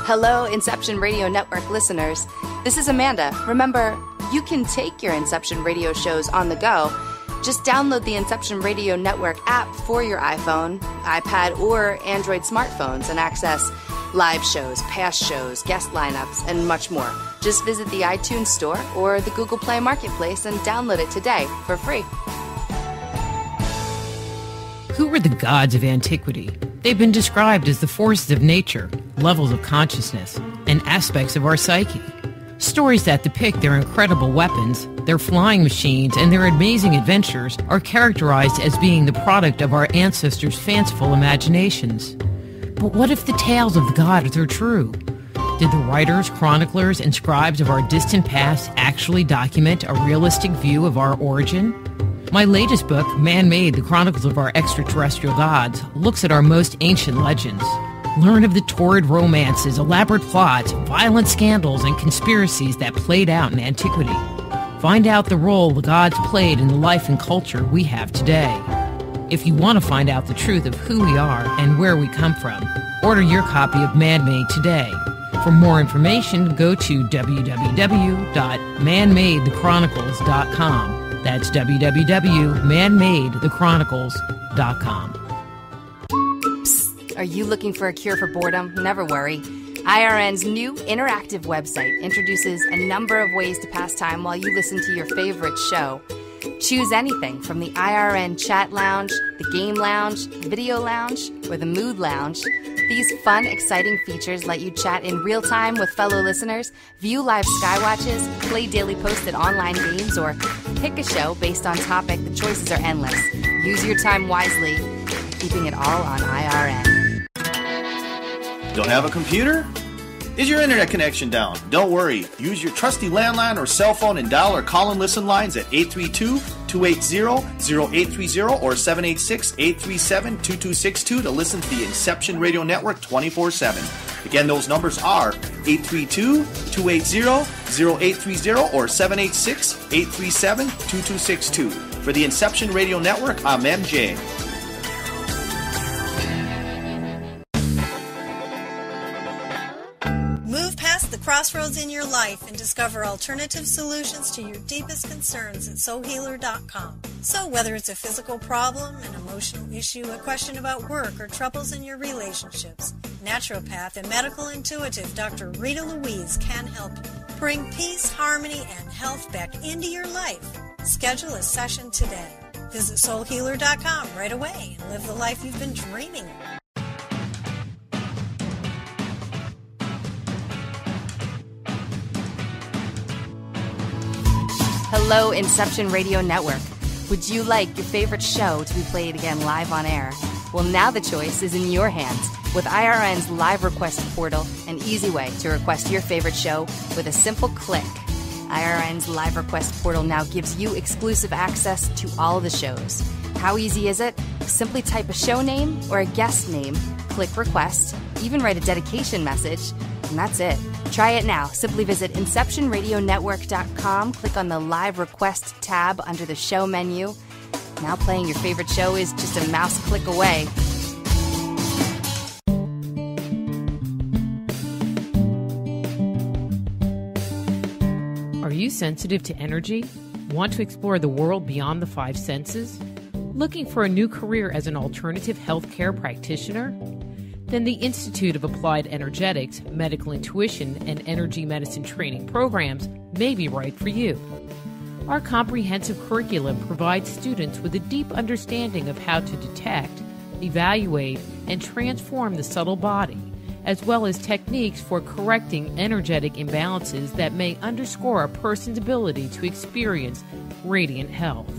Hello, Inception Radio Network listeners. This is Amanda. Remember, you can take your Inception Radio shows on the go. Just download the Inception Radio Network app for your iPhone, iPad, or Android smartphones and access live shows, past shows, guest lineups, and much more. Just visit the iTunes Store or the Google Play Marketplace and download it today for free. Who were the gods of antiquity? They've been described as the forces of nature, levels of consciousness, and aspects of our psyche. Stories that depict their incredible weapons, their flying machines, and their amazing adventures are characterized as being the product of our ancestors' fanciful imaginations. But what if the tales of the gods are true? Did the writers, chroniclers, and scribes of our distant past actually document a realistic view of our origin? My latest book, Man-Made, The Chronicles of Our Extraterrestrial Gods, looks at our most ancient legends. Learn of the torrid romances, elaborate plots, violent scandals, and conspiracies that played out in antiquity. Find out the role the gods played in the life and culture we have today. If you want to find out the truth of who we are and where we come from, order your copy of Man-Made today. For more information, go to www.manmadethechronicles.com. That's www.manmadethechronicles.com. Are you looking for a cure for boredom? Never worry. IRN's new interactive website introduces a number of ways to pass time while you listen to your favorite show. Choose anything from the IRN Chat Lounge, the Game Lounge, Video Lounge, or the Mood Lounge. These fun, exciting features let you chat in real time with fellow listeners, view live skywatches, play daily posted online games, or pick a show based on topic. The choices are endless. Use your time wisely, keeping it all on IRN. Don't have a computer? Is your internet connection down? Don't worry. Use your trusty landline or cell phone and dial or call and listen lines at 832-280-0830 or 786-837-2262 to listen to the Inception Radio Network 24/7. Again, those numbers are 832-280-0830 or 786-837-2262. For the Inception Radio Network, I'm MJ. Move past the crossroads in your life and discover alternative solutions to your deepest concerns at soulhealer.com. So whether it's a physical problem, an emotional issue, a question about work, or troubles in your relationships, naturopath and medical intuitive Dr. Rita Louise can help you. Bring peace, harmony, and health back into your life. Schedule a session today. Visit soulhealer.com right away and live the life you've been dreaming of. Hello, Inception Radio Network. Would you like your favorite show to be played again live on air? Well, now the choice is in your hands with IRN's live request portal, an easy way to request your favorite show with a simple click. IRN's live request portal now gives you exclusive access to all the shows. How easy is it? Simply type a show name or a guest name, click request, even write a dedication message, and that's it. Try it now. Simply visit InceptionRadioNetwork.com, click on the Live Request tab under the show menu. Now playing your favorite show is just a mouse click away. Are you sensitive to energy? Want to explore the world beyond the five senses? Looking for a new career as an alternative healthcare practitioner? Then the Institute of Applied Energetics, Medical Intuition, and Energy Medicine training programs may be right for you. Our comprehensive curriculum provides students with a deep understanding of how to detect, evaluate, and transform the subtle body, as well as techniques for correcting energetic imbalances that may underscore a person's ability to experience radiant health.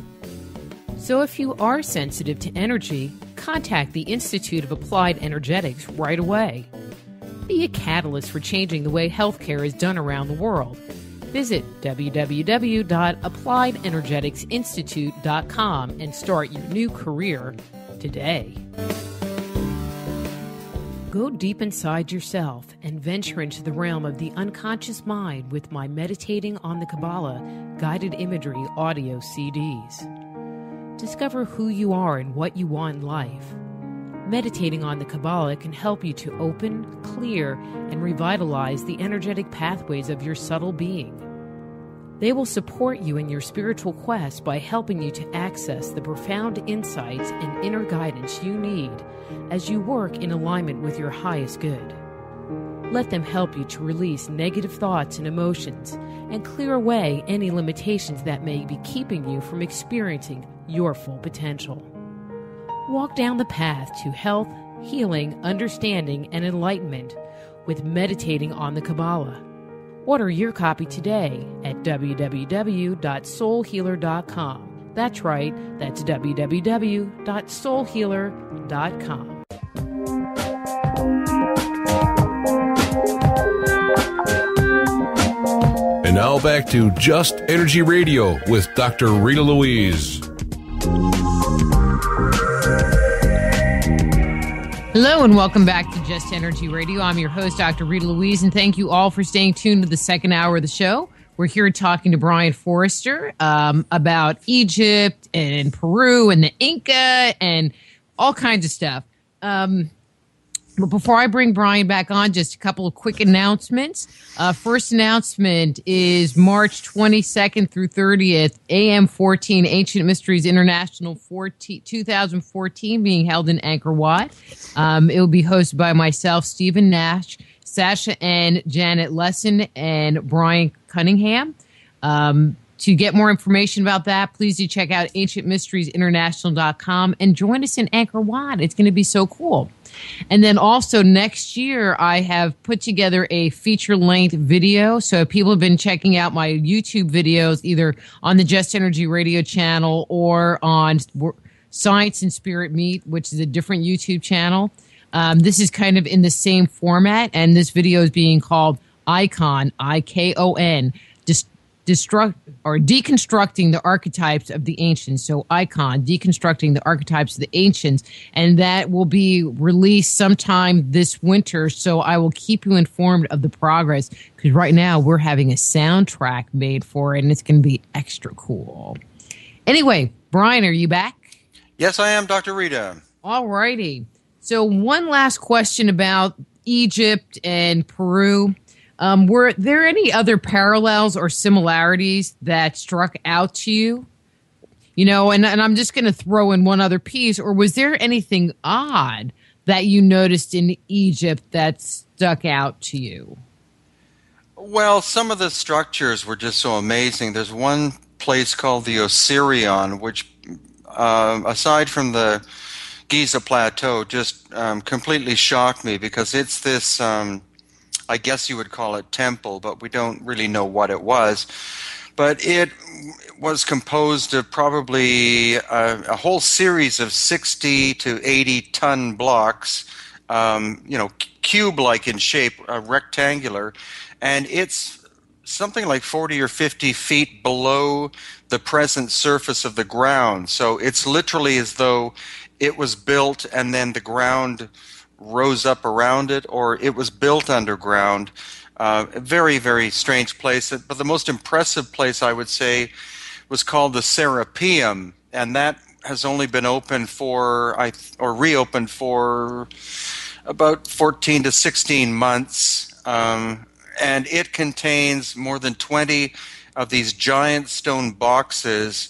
So if you are sensitive to energy, contact the Institute of Applied Energetics right away. Be a catalyst for changing the way healthcare is done around the world. Visit www.appliedenergeticsinstitute.com and start your new career today. Go deep inside yourself and venture into the realm of the unconscious mind with my Meditating on the Kabbalah guided imagery audio CDs. Discover who you are and what you want in life. Meditating on the Kabbalah can help you to open, clear, and revitalize the energetic pathways of your subtle being. They will support you in your spiritual quest by helping you to access the profound insights and inner guidance you need as you work in alignment with your highest good. Let them help you to release negative thoughts and emotions and clear away any limitations that may be keeping you from experiencing your full potential. Walk down the path to health, healing, understanding, and enlightenment with Meditating on the Kabbalah. Order your copy today at www.soulhealer.com. That's right, that's www.soulhealer.com. And now back to Just Energy Radio with Dr. Rita Louise. Hello and welcome back to Just Energy Radio. I'm your host, Dr. Rita Louise, and thank you all for staying tuned to the second hour of the show. We're here talking to Brien Foerster about Egypt and Peru and the Inca and all kinds of stuff. But before I bring Brien back on, just a couple of quick announcements. First announcement is March 22nd through 30th, AM 14, Ancient Mysteries International 2014, being held in Angkor Wat. It will be hosted by myself, Stephen Nash, Sasha and Janet Lesson, and Brian Cunningham. To get more information about that, please do check out ancientmysteriesinternational.com and join us in Angkor Wat. It's going to be so cool. And then also next year, I have put together a feature-length video. So people have been checking out my YouTube videos either on the Just Energy Radio channel or on Science and Spirit Meet, which is a different YouTube channel. This is kind of in the same format, and this video is being called Icon, I-K-O-N, deconstructing the archetypes of the ancients. So Icon, deconstructing the archetypes of the ancients. And that will be released sometime this winter. So I will keep you informed of the progress, because right now we're having a soundtrack made for it, and it's going to be extra cool. Anyway, Brien, are you back? Yes, I am, Dr. Rita. All righty. So one last question about Egypt and Peru. Were there any other parallels or similarities that struck out to you? You know, and I'm just going to throw in one other piece. Or was there anything odd that you noticed in Egypt that stuck out to you? Well, some of the structures were just so amazing. There's one place called the Osirion, which, aside from the Giza Plateau, just completely shocked me, because it's this... I guess you would call it temple, but we don't really know what it was. But it was composed of probably a whole series of 60 to 80 ton blocks, cube-like in shape, rectangular, and it's something like 40 or 50 feet below the present surface of the ground. So it's literally as though it was built and then the ground rose up around it, or it was built underground. A very, very strange place. But the most impressive place, I would say, was called the Serapeum, and that has only been open or reopened for about 14 to 16 months. And it contains more than 20 of these giant stone boxes.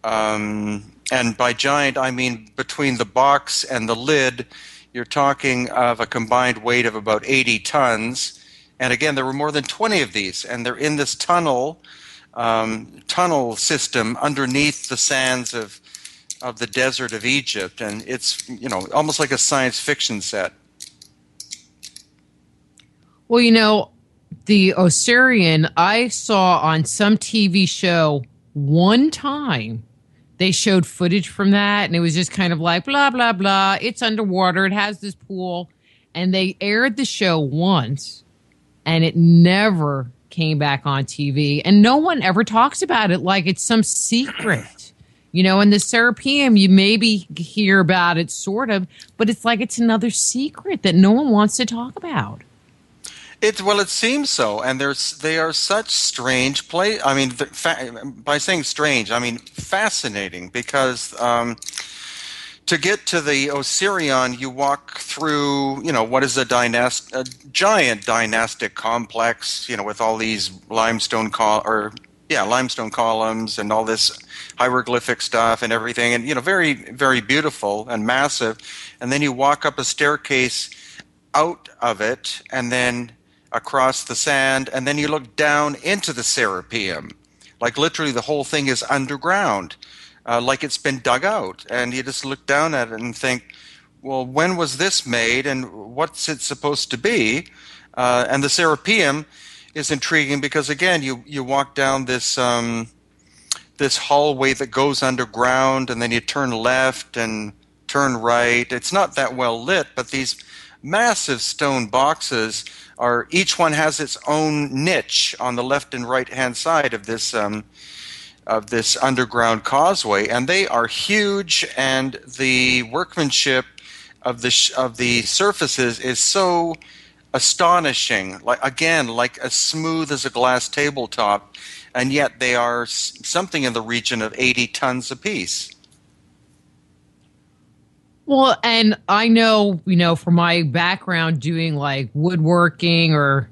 And by giant, I mean between the box and the lid, you're talking of a combined weight of about 80 tons. And again, there were more than 20 of these, and they're in this tunnel system underneath the sands of the desert of Egypt, and it's almost like a science fiction set. Well, the Osirian I saw on some TV show one time. They showed footage from that, and it was just kind of like, blah, blah, blah. It's underwater. It has this pool. And they aired the show once, and it never came back on TV. And no one ever talks about it like it's some secret. In the Serapeum, you maybe hear about it sort of, but it's like it's another secret that no one wants to talk about. It seems so, and they are such strange play. I mean, by saying strange, I mean fascinating, because to get to the Osirian, you walk through, what is a giant dynastic complex, with all these limestone columns and all this hieroglyphic stuff and everything, and very, very beautiful and massive. And then you walk up a staircase out of it, and then across the sand, and then you look down into the Serapeum. Like literally the whole thing is underground, like it's been dug out. And you just look down at it and think, well, when was this made, and what's it supposed to be? And the Serapeum is intriguing because, again, you walk down this hallway that goes underground, and then you turn left and turn right. It's not that well lit, but these massive stone boxes each one has its own niche on the left and right hand side of this underground causeway, and they are huge, and the workmanship of the surfaces is so astonishing, like as smooth as a glass tabletop, and yet they are something in the region of 80 tons apiece. Well, and I know, from my background doing like woodworking or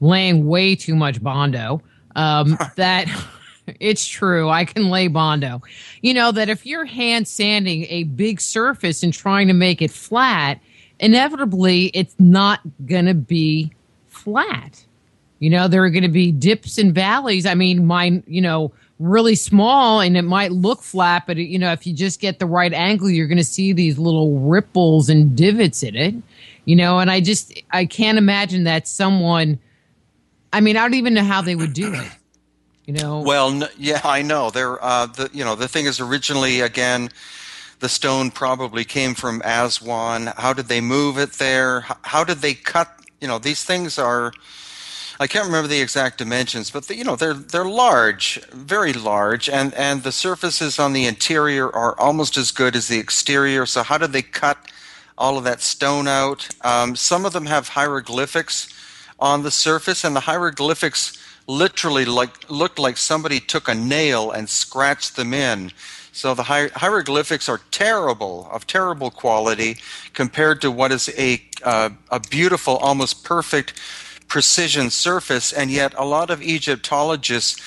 laying way too much Bondo, that it's true. I can lay Bondo. That if you're hand sanding a big surface and trying to make it flat, inevitably it's not going to be flat. There are going to be dips and valleys. I mean, mine, really small, and it might look flat, but if you just get the right angle, you're going to see these little ripples and divots in it, and I can't imagine that someone, I don't even know how they would do it, Well, yeah, I know. The thing is, originally, again, the stone probably came from Aswan. How did they move it there? How did they cut, these things are, I can't remember the exact dimensions, but they're large, very large, and the surfaces on the interior are almost as good as the exterior. So how did they cut all of that stone out? Some of them have hieroglyphics on the surface, and the hieroglyphics literally looked like somebody took a nail and scratched them in. So the hieroglyphics are of terrible quality compared to what is a beautiful, almost perfect precision surface, and yet a lot of Egyptologists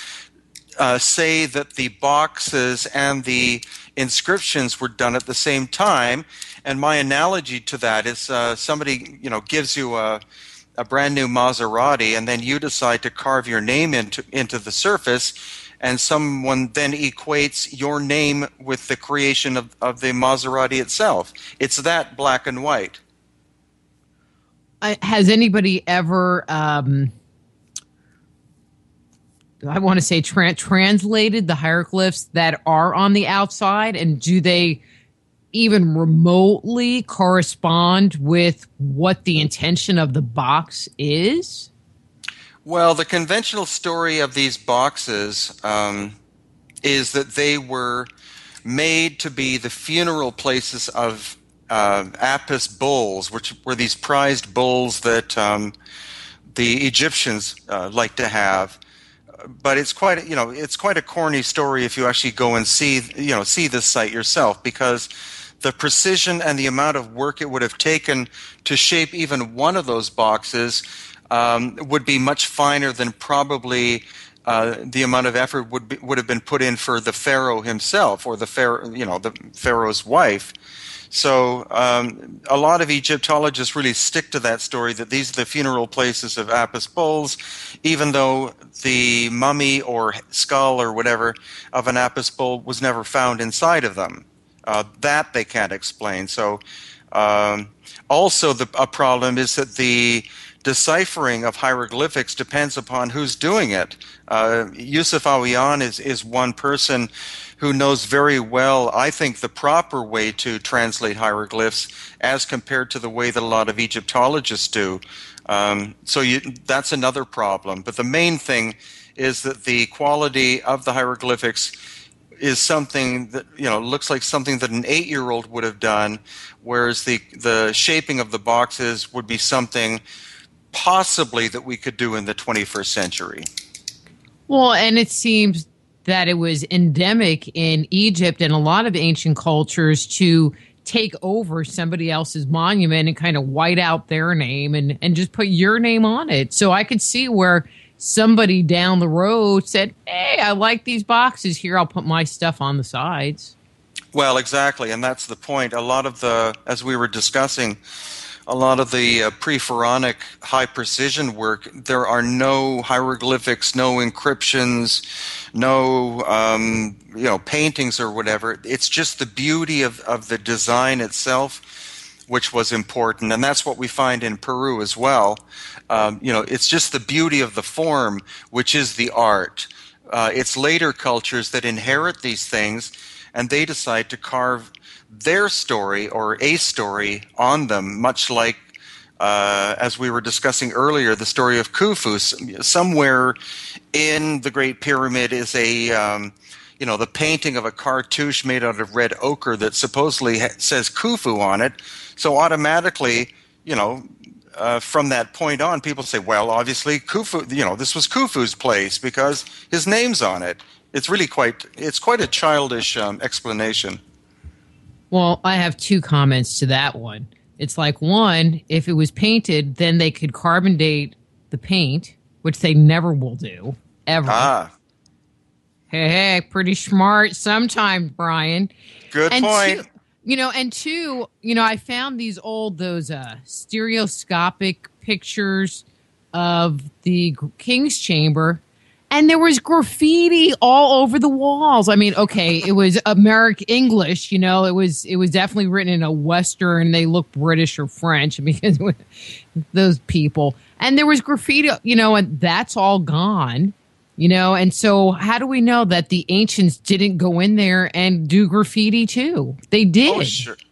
say that the boxes and the inscriptions were done at the same time. And my analogy to that is somebody gives you a brand new Maserati, and then you decide to carve your name into the surface, and someone then equates your name with the creation of the Maserati itself. It's that black and white. Has anybody ever, I want to say, translated the hieroglyphs that are on the outside, and do they even remotely correspond with what the intention of the box is? Well, the conventional story of these boxes is that they were made to be the funeral places of Apis bulls, which were these prized bulls that the Egyptians like to have. But it's quite a corny story if you actually go and see this site yourself, because the precision and the amount of work it would have taken to shape even one of those boxes would be much finer than probably the amount of effort would have been put in for the pharaoh himself, or the pharaoh's wife. So a lot of Egyptologists really stick to that story, that these are the funeral places of Apis bulls, even though the mummy or skull or whatever of an Apis bull was never found inside of them. That they can't explain. So also a problem is that the deciphering of hieroglyphics depends upon who's doing it. Yusuf Awiyan is one person who knows very well, I think, the proper way to translate hieroglyphs as compared to the way that a lot of Egyptologists do. That's another problem. But the main thing is that the quality of the hieroglyphics is something that looks like something that an 8-year-old would have done, whereas the shaping of the boxes would be something possibly that we could do in the 21st century. Well, and it seems that it was endemic in Egypt and a lot of ancient cultures to take over somebody else's monument and kind of white out their name and just put your name on it. So I could see where somebody down the road said, hey, I like these boxes here, I'll put my stuff on the sides. Well, exactly, and that's the point. A lot of as we were discussing, a lot of the pre-pharaonic high-precision work, there are no hieroglyphics, no encryptions, no paintings or whatever. It's just the beauty of the design itself, which was important, and that's what we find in Peru as well. It's just the beauty of the form, which is the art. It's later cultures that inherit these things, and they decide to carve their story or a story on them, much like, as we were discussing earlier, the story of Khufu. Somewhere in the Great Pyramid is the painting of a cartouche made out of red ochre that supposedly says Khufu on it. So automatically, from that point on, people say, well, obviously Khufu, this was Khufu's place because his name's on it. It's really quite a childish explanation. Well, I have two comments to that one. It's like, one, if it was painted, then they could carbon date the paint, which they never will do, ever. Ah. Hey, pretty smart sometimes, Brian. Good point. Two, I found those stereoscopic pictures of the King's Chamber, and there was graffiti all over the walls. I mean, okay, it was American English, it was definitely written in a Western. They look British or French because those people. And there was graffiti, and that's all gone, And so how do we know that the ancients didn't go in there and do graffiti too? They did.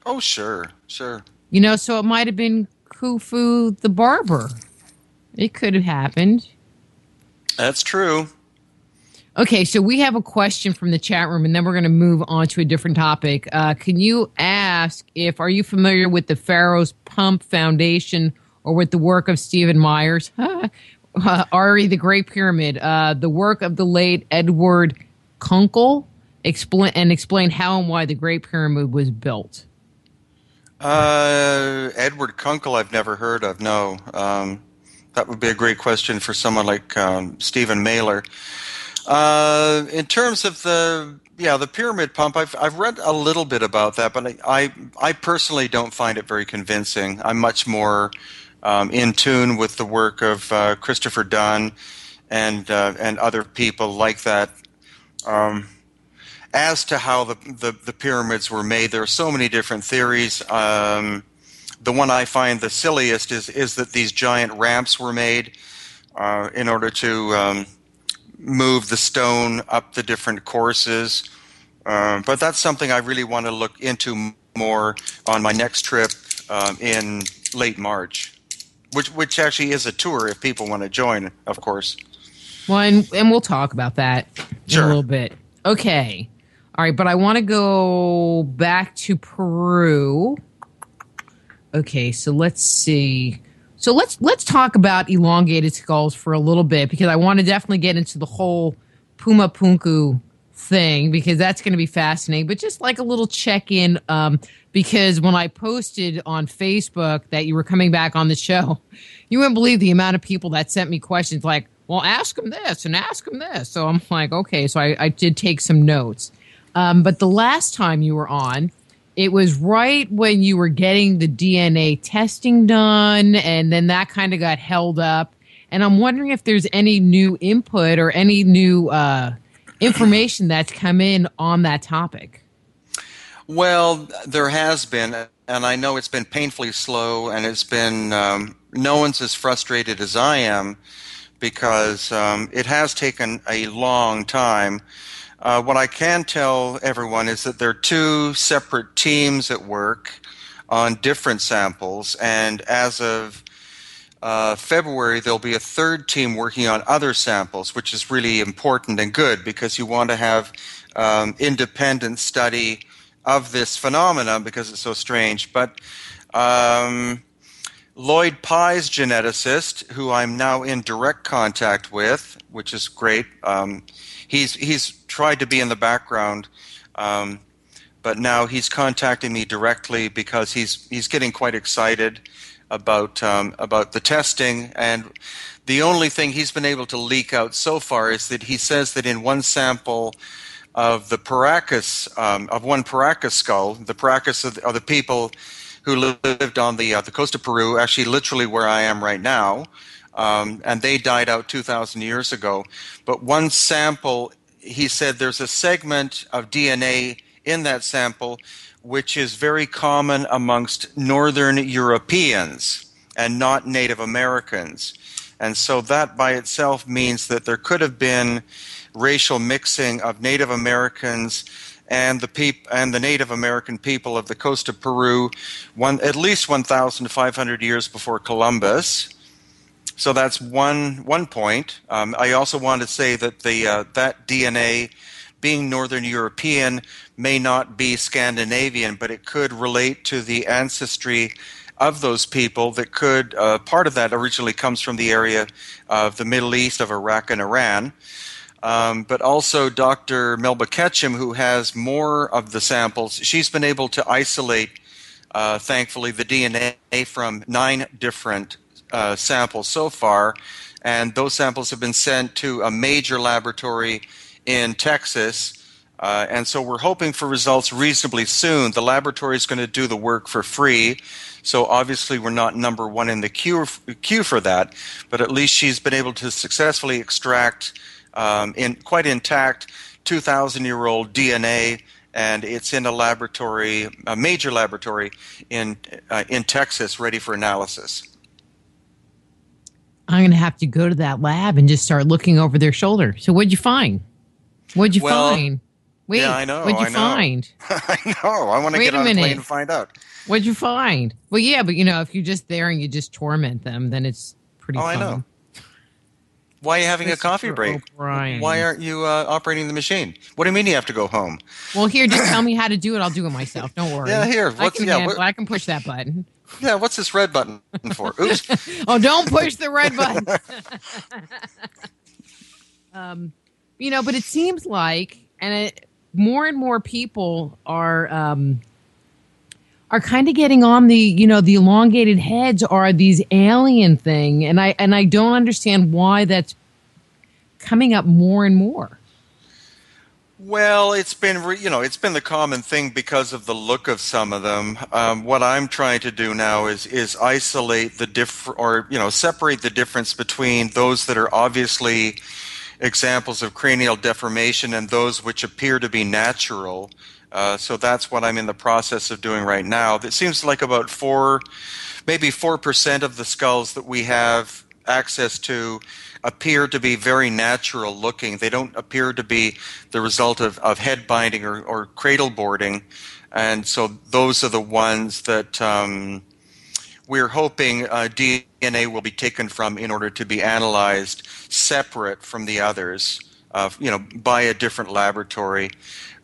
Oh, sure. So it might have been Khufu the barber. It could have happened. That's true. Okay, so we have a question from the chat room, and then we're going to move on to a different topic. Can you ask are you familiar with the Pharaoh's Pump Foundation or with the work of Stephen Myers? Ari, the Great Pyramid, the work of the late Edward Kunkel, explain how and why the Great Pyramid was built. Edward Kunkel, I've never heard of, no. That would be a great question for someone like Stephen Mailer. In terms of the pyramid pump, I've read a little bit about that, but I personally don't find it very convincing. I'm much more in tune with the work of Christopher Dunn and other people like that. As to how the pyramids were made, there are so many different theories. The one I find the silliest is that these giant ramps were made in order to move the stone up the different courses. But that's something I really want to look into more on my next trip in late March, which actually is a tour if people want to join, of course. Well, and we'll talk about that in a little bit. Okay. All right, but I want to go back to Peru. Okay, so let's see. So let's talk about elongated skulls for a little bit, because I want to definitely get into the whole Puma Punku thing, because that's going to be fascinating. But just like a little check-in, because when I posted on Facebook that you were coming back on the show, you wouldn't believe the amount of people that sent me questions like, well, ask them this and ask them this. So I'm like, okay, so I did take some notes. But the last time you were on, it was right when you were getting the DNA testing done, and then that kind of got held up. And I'm wondering if there's any new input or any new information that's come in on that topic. Well, there has been, and I know it's been painfully slow, and it's been no one's as frustrated as I am, because it has taken a long time. What I can tell everyone is that there are two separate teams at work on different samples, and as of February, there'll be a third team working on other samples, which is really important and good, because you want to have independent study of this phenomenon because it's so strange. But Lloyd Pye's geneticist, who I'm now in direct contact with, which is great. He's tried to be in the background, but now he's contacting me directly because he's getting quite excited about the testing. And the only thing he's been able to leak out so far is that he says that in one sample of the Paracas, of one Paracas skull, the Paracas are the people who lived on the coast of Peru, actually literally where I am right now, and they died out 2,000 years ago. But one sample, he said there's a segment of DNA in that sample which is very common amongst Northern Europeans and not Native Americans. And so that by itself means that there could have been racial mixing of Native Americans and the Native American people of the coast of Peru, at least 1,500 years before Columbus. So that's one point. I also want to say that that DNA, being Northern European, may not be Scandinavian, but it could relate to the ancestry of those people. That could part of that originally comes from the area of the Middle East, of Iraq and Iran. But also Dr. Melba Ketchum, who has more of the samples, she's been able to isolate, thankfully, the DNA from 9 different samples so far, and those samples have been sent to a major laboratory in Texas, and so we're hoping for results reasonably soon. The laboratory is going to do the work for free, so obviously we're not number one in the queue for that, but at least she's been able to successfully extract in quite intact 2,000-year-old DNA, and it's in a laboratory, a major laboratory in Texas, ready for analysis. I'm going to have to go to that lab and just start looking over their shoulder. So what'd you find? What'd you find? Wait, yeah, I know. What'd you find? I know. I want to get on a plane and find out. What'd you find? Well, yeah, but if you're just there and you just torment them, then it's pretty fun. I know. Why are you having a coffee break? O'Brien. Why aren't you operating the machine? What do you mean you have to go home? Well, here, just tell me how to do it. I'll do it myself. Don't worry. Yeah, here. I can push that button. Yeah, what's this red button for? Oops. Oh, don't push the red button. But it seems like, more and more people are kind of getting on the elongated heads are these alien thing, and I don't understand why that's coming up more and more. Well, it's been it's been the common thing because of the look of some of them. What I'm trying to do now is isolate separate the difference between those that are obviously examples of cranial deformation and those which appear to be natural. So that's what I'm in the process of doing right now. It seems like about 4% of the skulls that we have access to appear to be very natural looking. They don't appear to be the result of head binding or cradle boarding. And so those are the ones that we're hoping DNA will be taken from in order to be analyzed separate from the others, by a different laboratory.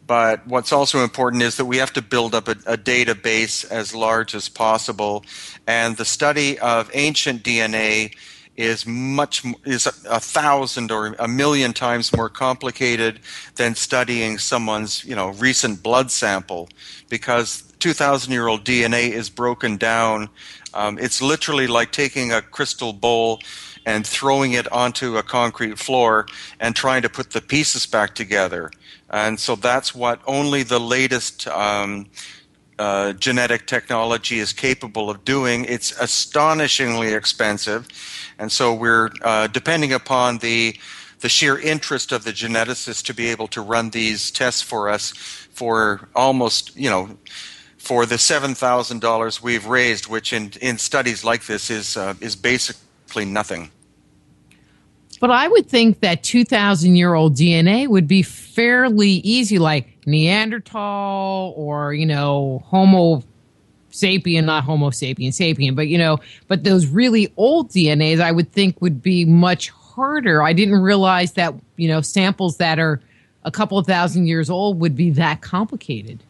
But what's also important is that we have to build up a database as large as possible. And the study of ancient DNA is 1,000 or 1,000,000 times more complicated than studying someone's recent blood sample, because 2,000-year-old DNA is broken down. It's literally like taking a crystal bowl and throwing it onto a concrete floor and trying to put the pieces back together. And so that's what only the latest genetic technology is capable of doing. It's astonishingly expensive. And so we're depending upon the sheer interest of the geneticists to be able to run these tests for us for almost, for the $7,000 we've raised, which in studies like this is basically nothing. But I would think that 2,000-year-old DNA would be fairly easy, like Neanderthal or, Homo sapien, not Homo sapien, but those really old DNAs I would think would be much harder. I didn't realize that, samples that are a couple of thousand years old would be that complicated.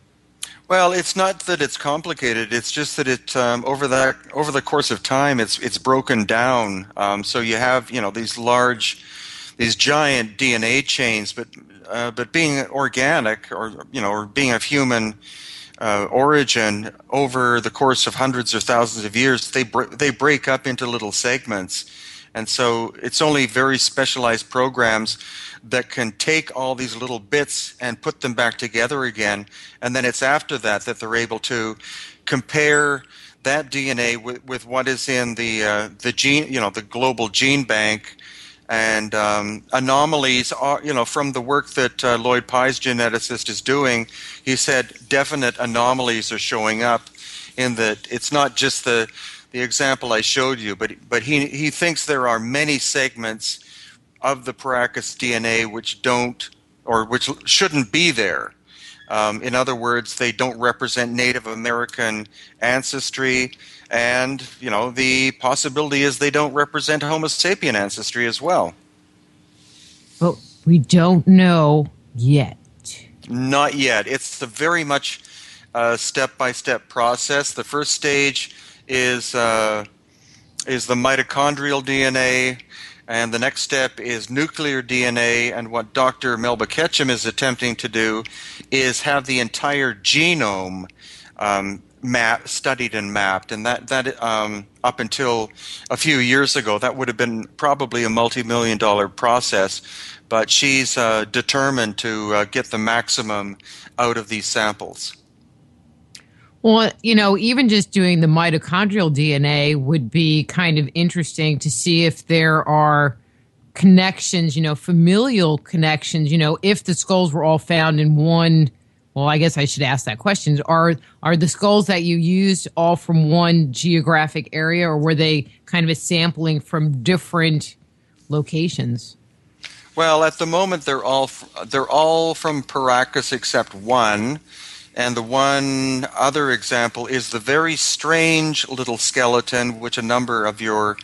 Well, it's not that it's complicated. It's just that it over the course of time, it's broken down. So you have these giant DNA chains, but being organic or being of human origin, over the course of hundreds or thousands of years, they break up into little segments, and so it's only very specialized programs that can take all these little bits and put them back together again, and then it's after that they're able to compare that DNA with what is in the gene, the global gene bank, and anomalies are, from the work that Lloyd Pye's geneticist is doing. He said definite anomalies are showing up in that it's not just the example I showed you, but he thinks there are many segments of the Paracas DNA which shouldn't be there. In other words, they don't represent Native American ancestry, and the possibility is they don't represent Homo sapien ancestry as well. But we don't know yet. Not yet. It's a very much step-by-step process. The first stage is the mitochondrial DNA. And the next step is nuclear DNA, and what Dr. Melba Ketchum is attempting to do is have the entire genome studied and mapped. And that up until a few years ago, that would have been probably a multi-million-dollar process. But she's determined to get the maximum out of these samples. Well, even just doing the mitochondrial DNA would be kind of interesting to see if there are connections, familial connections, if the skulls were all found in one. Well, I guess I should ask that question. Are the skulls that you used all from one geographic area, or were they kind of a sampling from different locations? Well, at the moment, they're all from Paracas except one. And the one other example is the very strange little skeleton, which a number of your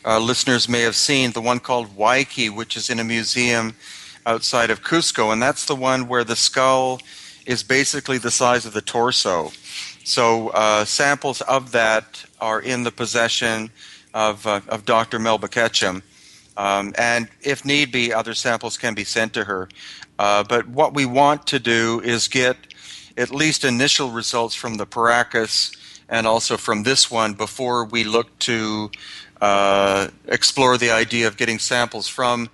listeners may have seen, the one called Waiki, which is in a museum outside of Cusco. And that's the one where the skull is basically the size of the torso. So samples of that are in the possession of Dr. Melba Ketchum. And if need be, other samples can be sent to her. But what we want to do is get at least initial results from the Paracas and also from this one before we look to explore the idea of getting samples from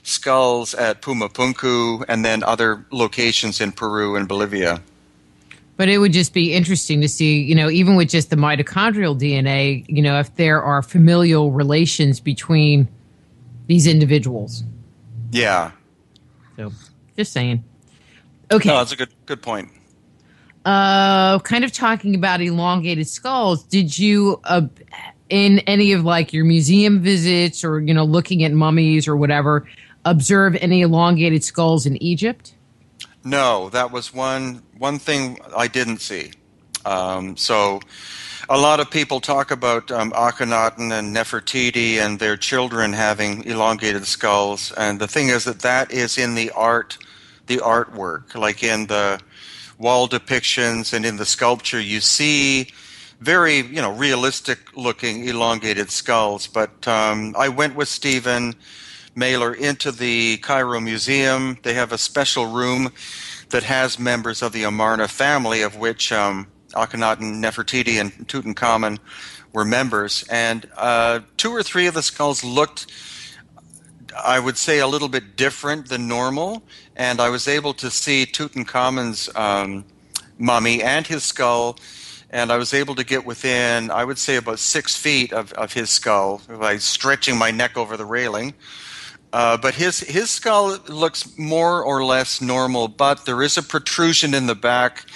skulls at Pumapunku and then other locations in Peru and Bolivia. But it would just be interesting to see, even with just the mitochondrial DNA, if there are familial relations between these individuals. Yeah. So, just saying. Okay. No, that's a good point. Kind of talking about elongated skulls, did you, in any of your museum visits or, looking at mummies or whatever, observe any elongated skulls in Egypt? No, that was one thing I didn't see. So a lot of people talk about Akhenaten and Nefertiti and their children having elongated skulls. And the thing is that is in the art the artwork, like in the wall depictions and in the sculpture. You see very, realistic looking elongated skulls. But I went with Stephen Mailer into the Cairo Museum. They have a special room that has members of the Amarna family, of which Akhenaten, Nefertiti, and Tutankhamun were members. And 2 or 3 of the skulls looked, I would say, a little bit different than normal. And I was able to see Tutankhamun's mummy and his skull, and I was able to get within, I would say, about 6 feet of his skull by stretching my neck over the railing. But his skull looks more or less normal, but there is a protrusion in the back,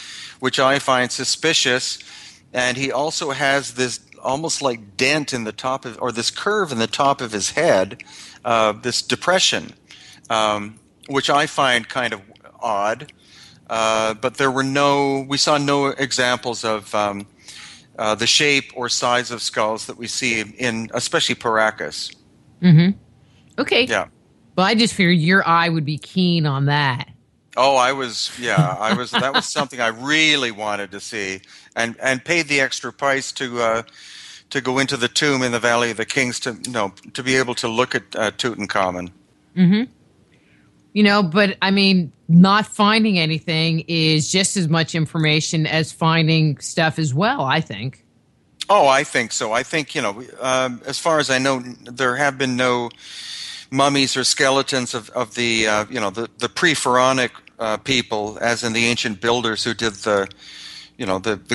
which I find suspicious. And he also has this almost like dent in the top of, or this curve in the top of his head, this depression, which I find kind of odd. But we saw no examples of the shape or size of skulls that we see in, especially Paracas. Mm-hmm. Okay. Yeah. Well, I just figured your eye would be keen on that. Oh, I was. That was something I really wanted to see, and paid the extra price to go into the tomb in the Valley of the Kings to be able to look at Tutankhamun. Mm-hmm. But I mean, not finding anything is just as much information as finding stuff as well, I think. Oh, I think so. I think, as far as I know, there have been no mummies or skeletons of the the pre-pharaonic people, as in the ancient builders who did the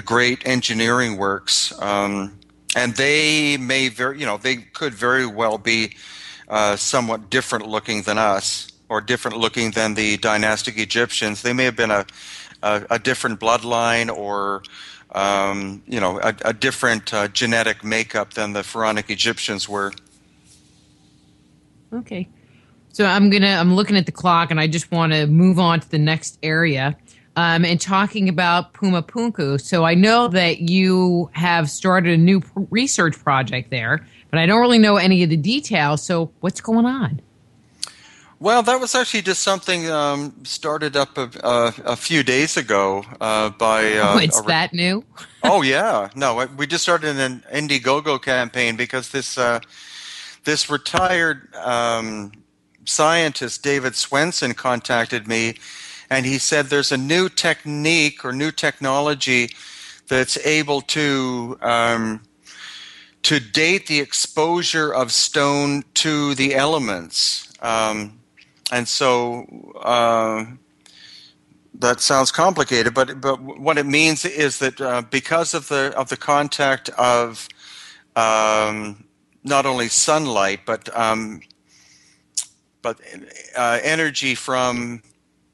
great engineering works. And they may they could very well be somewhat different looking than us, or different looking than the dynastic Egyptians. They may have been a different bloodline, or a different genetic makeup than the pharaonic Egyptians were. Okay. So I'm looking at the clock, and I just want to move on to the next area, and talking about Pumapunku. So I know that you have started a new research project there, but I don't really know any of the details. So what's going on? Well, that was actually just something started up a few days ago by. It's that new? Oh yeah, no, we just started an Indiegogo campaign because this retired scientist, David Swenson, contacted me, and he said there's a new technique or new technology that's able to date the exposure of stone to the elements. And so that sounds complicated, but what it means is that because of the contact of not only sunlight but energy from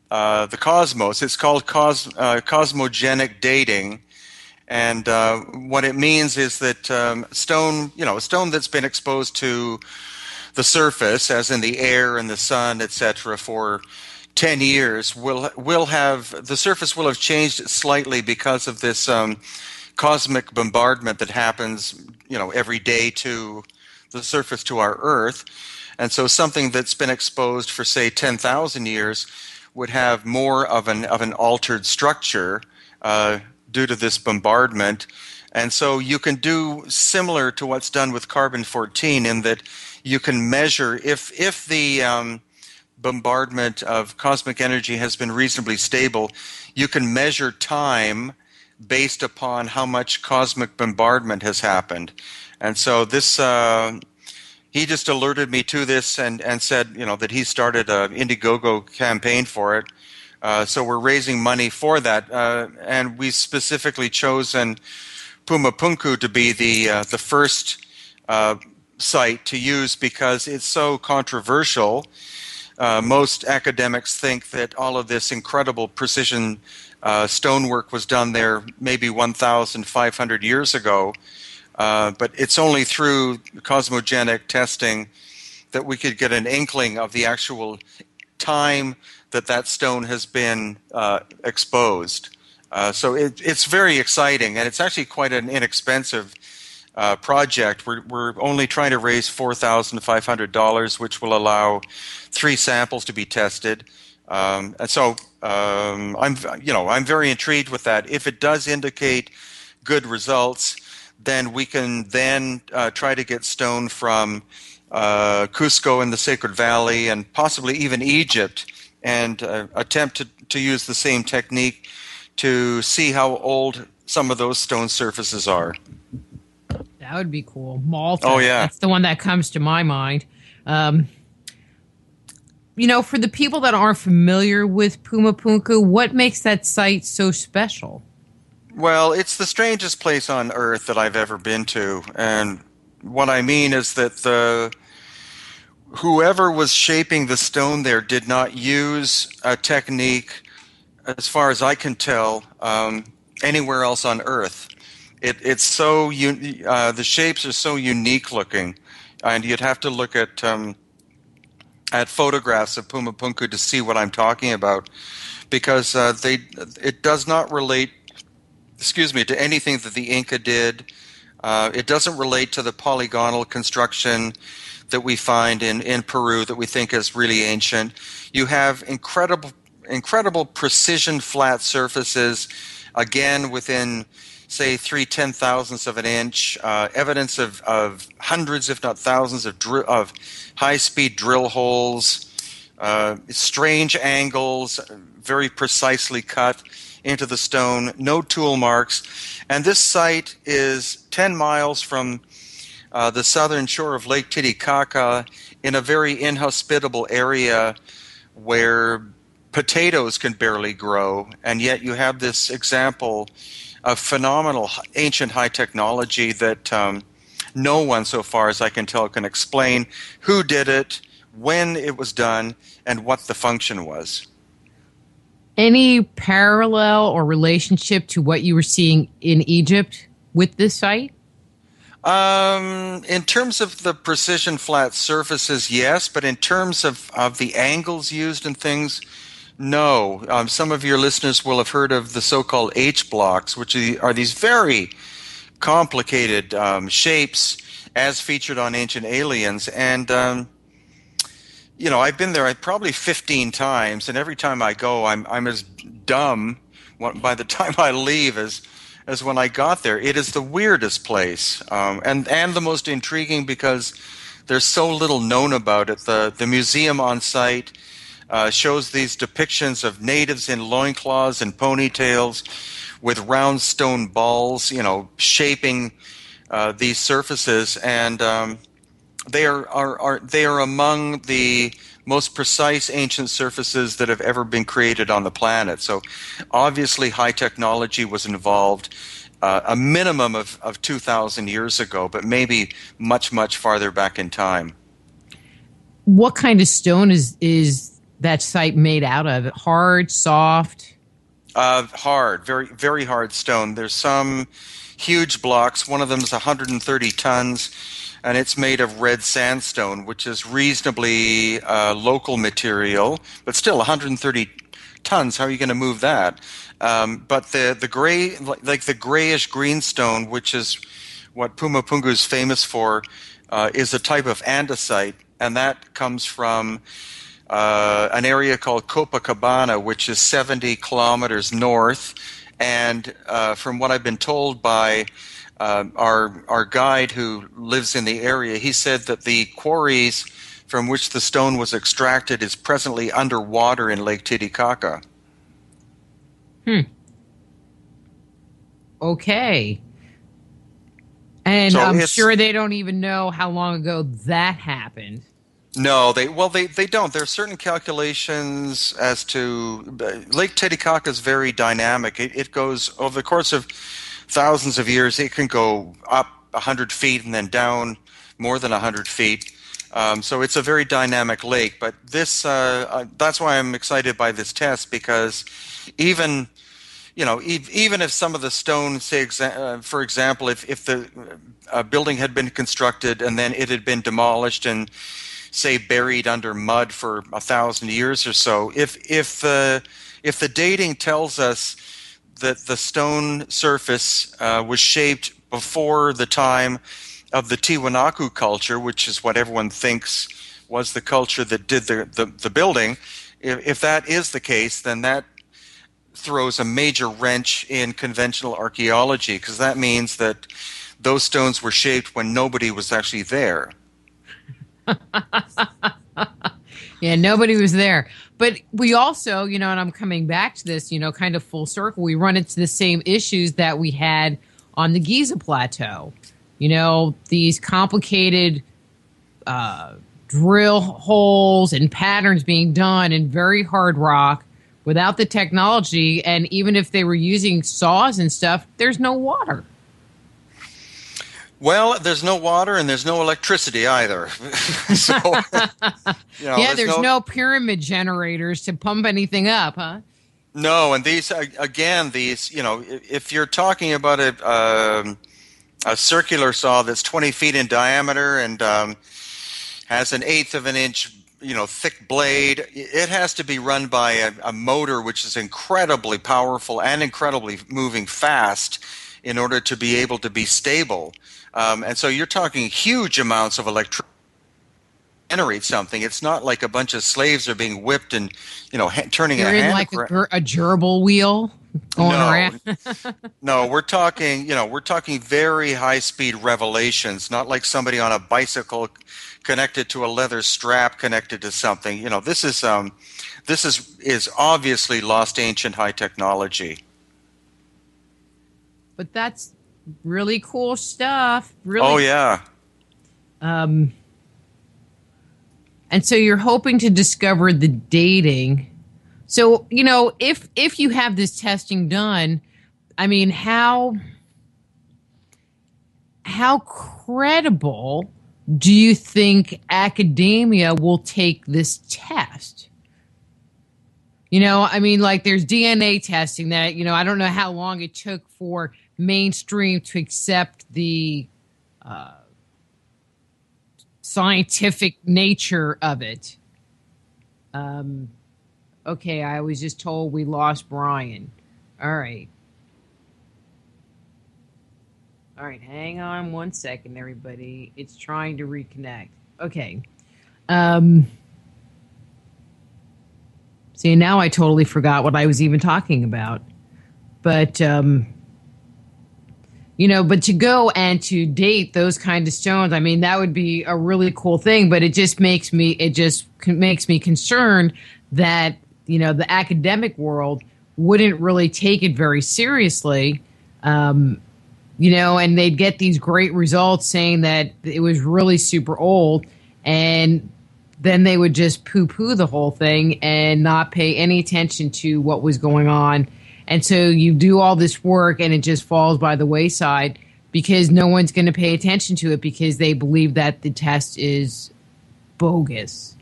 the cosmos, it's called cosmogenic dating. And what it means is that stone that's been exposed to the surface, as in the air and the sun, etc., for 10 years, the surface will have changed slightly because of this cosmic bombardment that happens, every day to the surface, to our Earth. And so something that's been exposed for, say, 10,000 years would have more of an altered structure due to this bombardment. And so you can do similar to what's done with carbon-14, in that you can measure if the bombardment of cosmic energy has been reasonably stable, you can measure time based upon how much cosmic bombardment has happened. And so this, he just alerted me to this and said, that he started an Indiegogo campaign for it. So we're raising money for that, and we specifically chosen Pumapunku to be the first site to use because it's so controversial. Most academics think that all of this incredible precision stonework was done there maybe 1,500 years ago, but it's only through cosmogenic testing that we could get an inkling of the actual time that stone has been exposed. So it's very exciting, and it's actually quite an inexpensive project. We're only trying to raise $4,500, which will allow 3 samples to be tested. And so I'm very intrigued with that. If it does indicate good results, then we can then try to get stone from Cusco in the Sacred Valley and possibly even Egypt, and attempt to use the same technique to see how old some of those stone surfaces are. That would be cool. Malta. Oh, yeah. That's the one that comes to my mind. For the people that aren't familiar with Pumapunku, what makes that site so special? Well, it's the strangest place on earth that I've ever been to. And what I mean is that whoever was shaping the stone there did not use a technique, as far as I can tell, anywhere else on earth. It's so the shapes are so unique looking, and you'd have to look at photographs of Pumapunku to see what I'm talking about, because it does not relate, to anything that the Inca did. It doesn't relate to the polygonal construction that we find in Peru that we think is really ancient. You have incredible precision flat surfaces, again within, say, 3/10,000ths of an inch, evidence of hundreds, if not thousands, of high-speed drill holes, strange angles, very precisely cut into the stone, no tool marks. And this site is 10 miles from the southern shore of Lake Titicaca, in a very inhospitable area where potatoes can barely grow, and yet you have this example of phenomenal ancient high technology that no one, so far as I can tell, can explain who did it, when it was done, and what the function was. Any parallel or relationship to what you were seeing in Egypt with this site? In terms of the precision flat surfaces, yes, but in terms of the angles used and things, no. Some of your listeners will have heard of the so-called H blocks, which are these very complicated shapes as featured on Ancient Aliens. And, I've been there probably 15 times, and every time I go, I'm as dumb by the time I leave as when I got there. It is the weirdest place, and the most intriguing, because there's so little known about it. The museum on site shows these depictions of natives in loincloths and ponytails with round stone balls, shaping these surfaces, and they are among the most precise ancient surfaces that have ever been created on the planet. So obviously high technology was involved, a minimum of 2,000 years ago, but maybe much, much farther back in time. What kind of stone is that site made out of? Hard, soft? Hard, very, very hard stone. There's some huge blocks. One of them is 130 tons. And it's made of red sandstone, which is reasonably local material, but still 130 tons. How are you going to move that? But the gray, like the grayish greenstone, which is what Pumapunku is famous for, is a type of andesite, and that comes from an area called Copacabana, which is 70 kilometers north. And from what I've been told by our guide who lives in the area, he said that the quarries from which the stone was extracted is presently underwater in Lake Titicaca. Okay. And so I'm sure they don't even know how long ago that happened. No, they don't. There are certain calculations as to Lake Titicaca is very dynamic. It goes over the course of thousands of years. It can go up 100 feet and then down more than 100 feet. So it's a very dynamic lake. But this that's why I'm excited by this test, because even if some of the stone, say, for example, if the building had been constructed and then it had been demolished and, say, buried under mud for 1,000 years or so, if the dating tells us that the stone surface was shaped before the time of the Tiwanaku culture, which is what everyone thinks was the culture that did the building, if that is the case, then that throws a major wrench in conventional archaeology, because that means that those stones were shaped when nobody was actually there. Yeah, nobody was there. But we also, and I'm coming back to this, kind of full circle, we run into the same issues that we had on the Giza Plateau. These complicated drill holes and patterns being done in very hard rock without the technology. And even if they were using saws and stuff, there's no water. Well, there's no water and there's no electricity either. So, there's no pyramid generators to pump anything up, huh? No, and these, if you're talking about a circular saw that's 20 feet in diameter and has an eighth of an inch, thick blade, it has to be run by a motor which is incredibly powerful and incredibly moving fast in order to be able to be stable. And so you're talking huge amounts of electricity to generate something. It's not like a bunch of slaves are being whipped and, turning a hand. You're in like a gerbil wheel going around. No, we're talking very high-speed revelations, not like somebody on a bicycle connected to a leather strap connected to something. This is obviously lost ancient high technology. But that's really cool stuff. Really. Oh yeah. And so you're hoping to discover the dating. So, if you have this testing done, I mean, how credible do you think academia will take this test? Like there's DNA testing that, I don't know how long it took for mainstream to accept the scientific nature of it. Okay, I was just told we lost Brien. All right, hang on one second, everybody. It's trying to reconnect. Okay. See, now I totally forgot what I was even talking about. But, but to go and to date those kind of stones, I mean, that would be a really cool thing. But it just makes me concerned that, the academic world wouldn't really take it very seriously. And they'd get these great results saying that it was really super old, and then they would just poo-poo the whole thing and not pay any attention to what was going on. And so you do all this work and it just falls by the wayside because no one's going to pay attention to it because they believe that the test is bogus.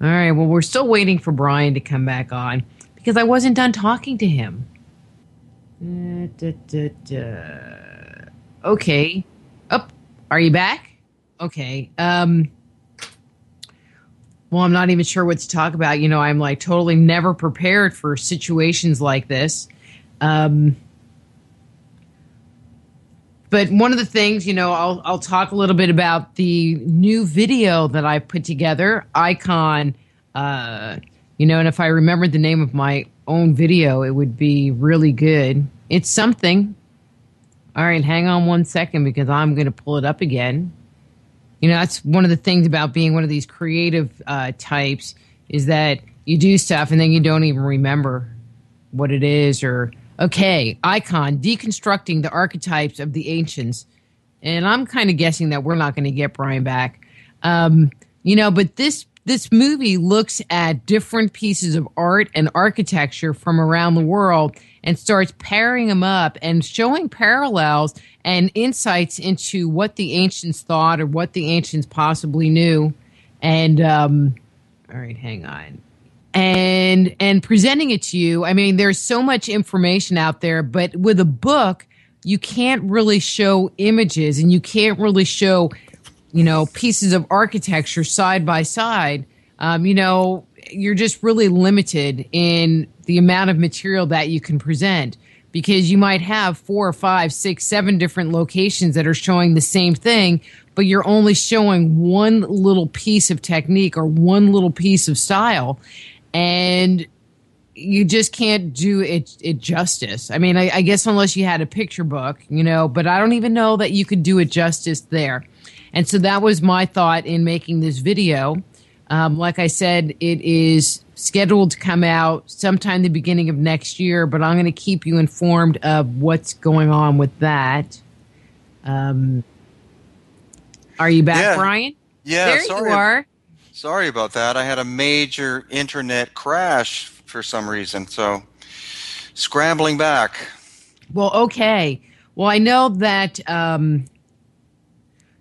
All right, well, we're still waiting for Brien to come back on because I wasn't done talking to him. Okay. Oh, are you back? Okay. Well, I'm not even sure what to talk about. I'm like totally never prepared for situations like this. But one of the things, I'll talk a little bit about the new video that I put together, Icon. And if I remembered the name of my own video, it would be really good. It's something. All right, hang on one second because I'm going to pull it up again. That's one of the things about being one of these creative types is that you do stuff and then you don't even remember what it is. Or, okay, Icon, deconstructing the archetypes of the ancients. And I'm kind of guessing that we're not going to get Brien back. But this movie looks at different pieces of art and architecture from around the world and starts pairing them up and showing parallels and insights into what the ancients thought or what the ancients possibly knew. And, all right, hang on. And presenting it to you. I mean, there's so much information out there, but with a book, you can't really show images and you can't really show, pieces of architecture side by side. You're just really limited in the amount of material that you can present because you might have 4 or 5, 6, 7 different locations that are showing the same thing, but you're only showing one little piece of technique or one little piece of style. and you just can't do it justice. I mean, I guess unless you had a picture book, but I don't even know that you could do it justice there. And so that was my thought in making this video. Like I said, it is scheduled to come out sometime the beginning of next year, but I'm going to keep you informed of what's going on with that. Are you back, Brien? Yeah, there sorry. You are. Sorry about that. I had a major internet crash for some reason, so scrambling back. Well, okay. Well, I know that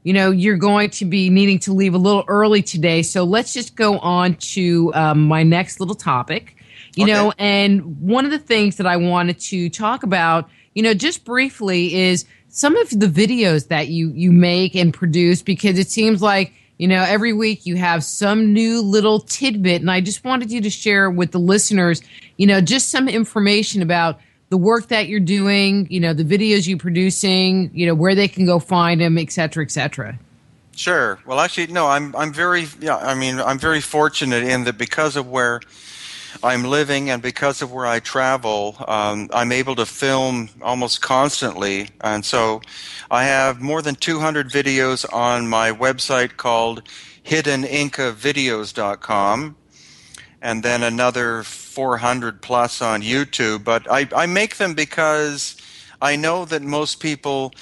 you're going to be needing to leave a little early today, so let's just go on to my next little topic. And one of the things that I wanted to talk about, just briefly, is some of the videos that you make and produce, because it seems like every week you have some new little tidbit, and I just wanted you to share with the listeners, just some information about the work that you're doing, the videos you're producing, where they can go find them, et cetera, et cetera. Sure. Well, actually, no, I'm very fortunate in that because of where I'm living and because of where I travel, I'm able to film almost constantly. And so I have more than 200 videos on my website called hiddenincavideos.com, and then another 400 plus on YouTube. But I make them because I know that most people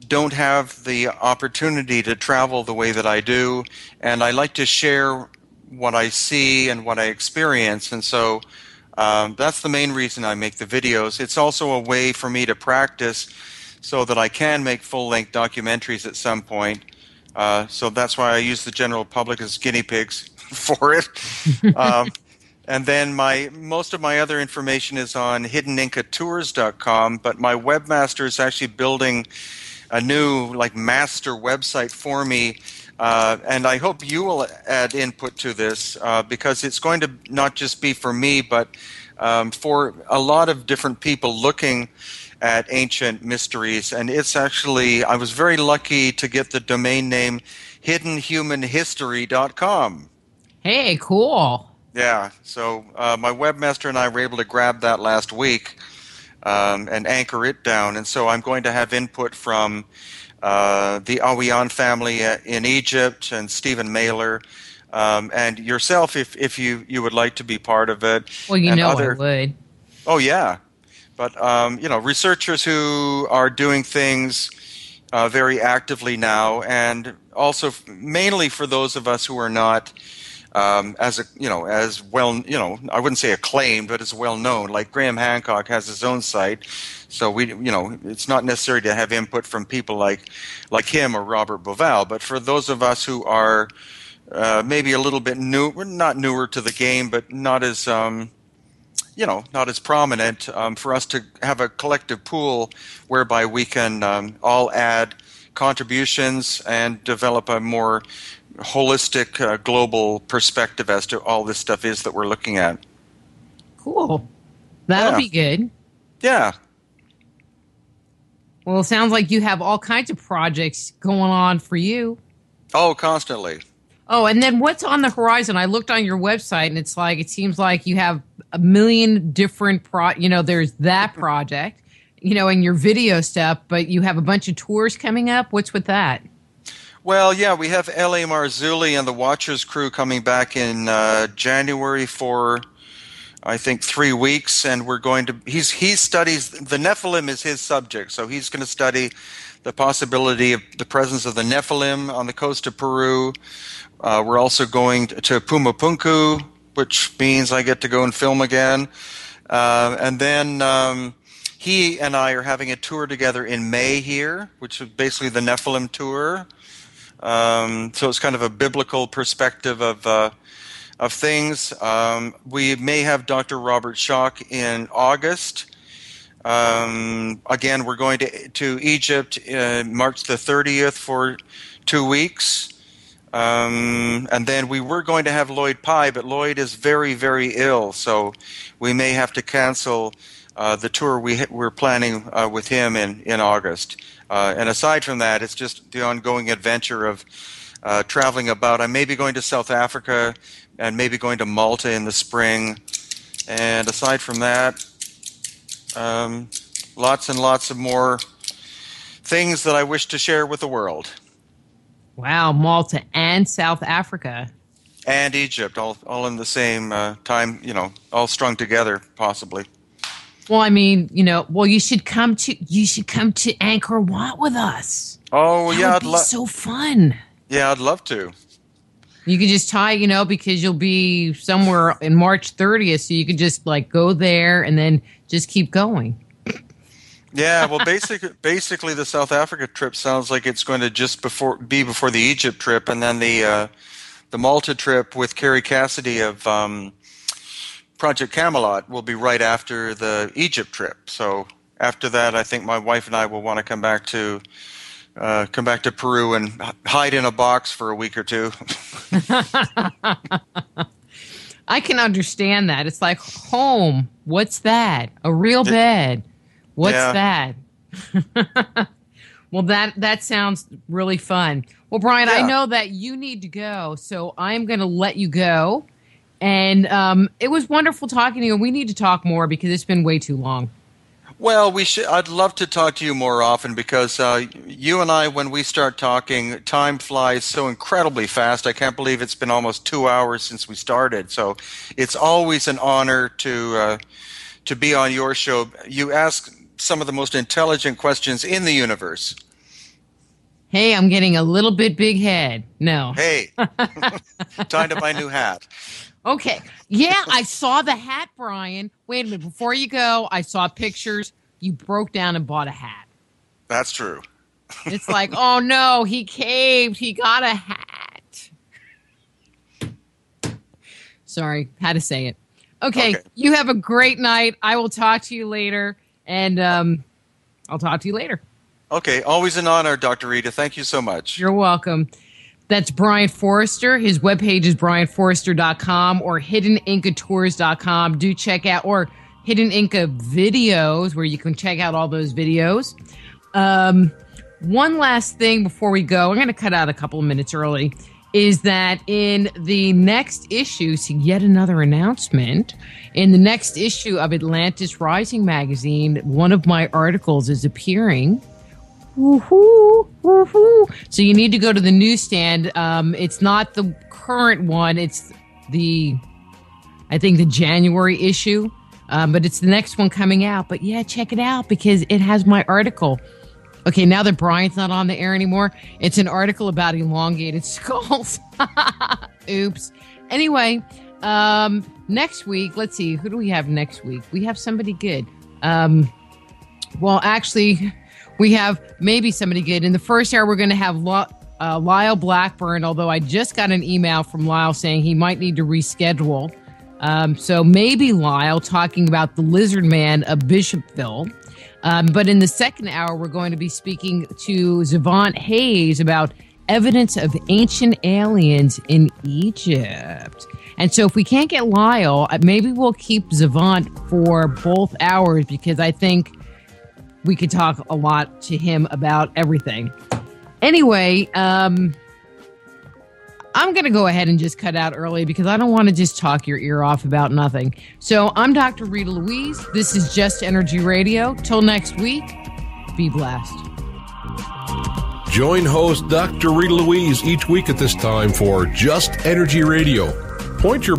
don't have the opportunity to travel the way that I do, and I like to share what I see and what I experience, and so that's the main reason I make the videos. It's also a way for me to practice so that I can make full-length documentaries at some point. So that's why I use the general public as guinea pigs for it. And then most of my other information is on hiddenincatours.com, but my webmaster is actually building a new master website for me. And I hope you will add input to this because it's going to not just be for me, but for a lot of different people looking at ancient mysteries. And it's actually, I was very lucky to get the domain name hiddenhumanhistory.com. Hey, cool. Yeah, so my webmaster and I were able to grab that last week and anchor it down. And so I'm going to have input from the Awian family in Egypt and Stephen Mailer, and yourself if you would like to be part of it. Well, I would. Oh, yeah. But, researchers who are doing things very actively now, and also mainly for those of us who are not as well, I wouldn't say acclaimed, but as well known. Like Graham Hancock has his own site, so it's not necessary to have input from people like him or Robert Boval. But for those of us who are maybe a little bit new, we're not newer to the game, but not as not as prominent, for us to have a collective pool whereby we can all add contributions and develop a more holistic global perspective as to all this stuff is that we're looking at. Cool. That'll be good. Yeah. Well, it sounds like you have all kinds of projects going on for you. Oh, constantly. Oh, and then what's on the horizon? I looked on your website, and it seems like you have a million different there's that project, and your video stuff, but you have a bunch of tours coming up. What's with that? Well, yeah, we have L.A. Marzulli and the Watchers crew coming back in January for, I think, 3 weeks, and we're going to. He studies the Nephilim is his subject, so he's going to study the possibility of the presence of the Nephilim on the coast of Peru. We're also going to Pumapunku, which means I get to go and film again, and then he and I are having a tour together in May here, which is basically the Nephilim tour. So it's kind of a biblical perspective of things. We may have Dr. Robert Schock in August. Again, we're going to Egypt March the 30th for 2 weeks. And then we were going to have Lloyd Pye, but Lloyd is very, very ill, so we may have to cancel the tour we're planning with him in August. And aside from that, it's just the ongoing adventure of traveling about. I may be going to South Africa and maybe going to Malta in the spring. And aside from that, lots and lots of more things that I wish to share with the world. Wow, Malta and South Africa. And Egypt, all in the same time, all strung together, possibly. Well, I mean, you should come to Angkor Wat with us. Oh, yeah, That would be so fun. Yeah, I'd love to. You could just tie, because you'll be somewhere in March 30th, so you could just go there and then just keep going. Yeah, well, basically, the South Africa trip sounds like it's going to be before the Egypt trip, and then the Malta trip with Carrie Cassidy of Project Camelot will be right after the Egypt trip. So after that, I think my wife and I will want to come back to Peru and hide in a box for a week or two. I can understand that. It's like home. What's that? A real bed. What's that? Well, that sounds really fun. Well, Brien, I know that you need to go, so I'm going to let you go. And it was wonderful talking to you. We need to talk more because it's been way too long. Well, I'd love to talk to you more often because you and I, when we start talking, time flies so incredibly fast. I can't believe it's been almost 2 hours since we started. So it's always an honor to be on your show. You ask some of the most intelligent questions in the universe. Hey, I'm getting a little bit big head. No. Hey, time to buy a new hat. Okay. Yeah, I saw the hat, Brien. Wait a minute. Before you go, I saw pictures. You broke down and bought a hat. That's true. It's like, oh, no, he caved. He got a hat. Sorry, had to say it. Okay, you have a great night. I will talk to you later, and I'll talk to you later. Okay, always an honor, Dr. Rita. Thank you so much. You're welcome. That's Brien Foerster. His webpage is brienfoerster.com or hiddenincatours.com. Do check out, or Hidden Inca videos, where you can check out all those videos. One last thing before we go, I'm going to cut out a couple of minutes early, is that in the next issue, so yet another announcement, in the next issue of Atlantis Rising magazine, one of my articles is appearing. Woohoo! Woohoo! So you need to go to the newsstand. It's not the current one. It's I think the January issue. But it's the next one coming out. But yeah, check it out because it has my article. Okay, now that Brian's not on the air anymore, it's an article about elongated skulls. Oops. Anyway, next week, let's see. Who do we have next week? We have somebody good. Well, actually, we have maybe somebody good. In the first hour, we're going to have Lyle Blackburn, although I just got an email from Lyle saying he might need to reschedule. So maybe Lyle talking about the Lizard Man of Bishopville. But in the second hour, we're going to be speaking to Zavant Hayes about evidence of ancient aliens in Egypt. And so if we can't get Lyle, maybe we'll keep Zavant for both hours because I think we could talk a lot to him about everything. Anyway, I'm going to go ahead and just cut out early because I don't want to just talk your ear off about nothing. So I'm Dr. Rita Louise. This is Just Energy Radio. Till next week, be blessed. Join host Dr. Rita Louise each week at this time for Just Energy Radio. Point your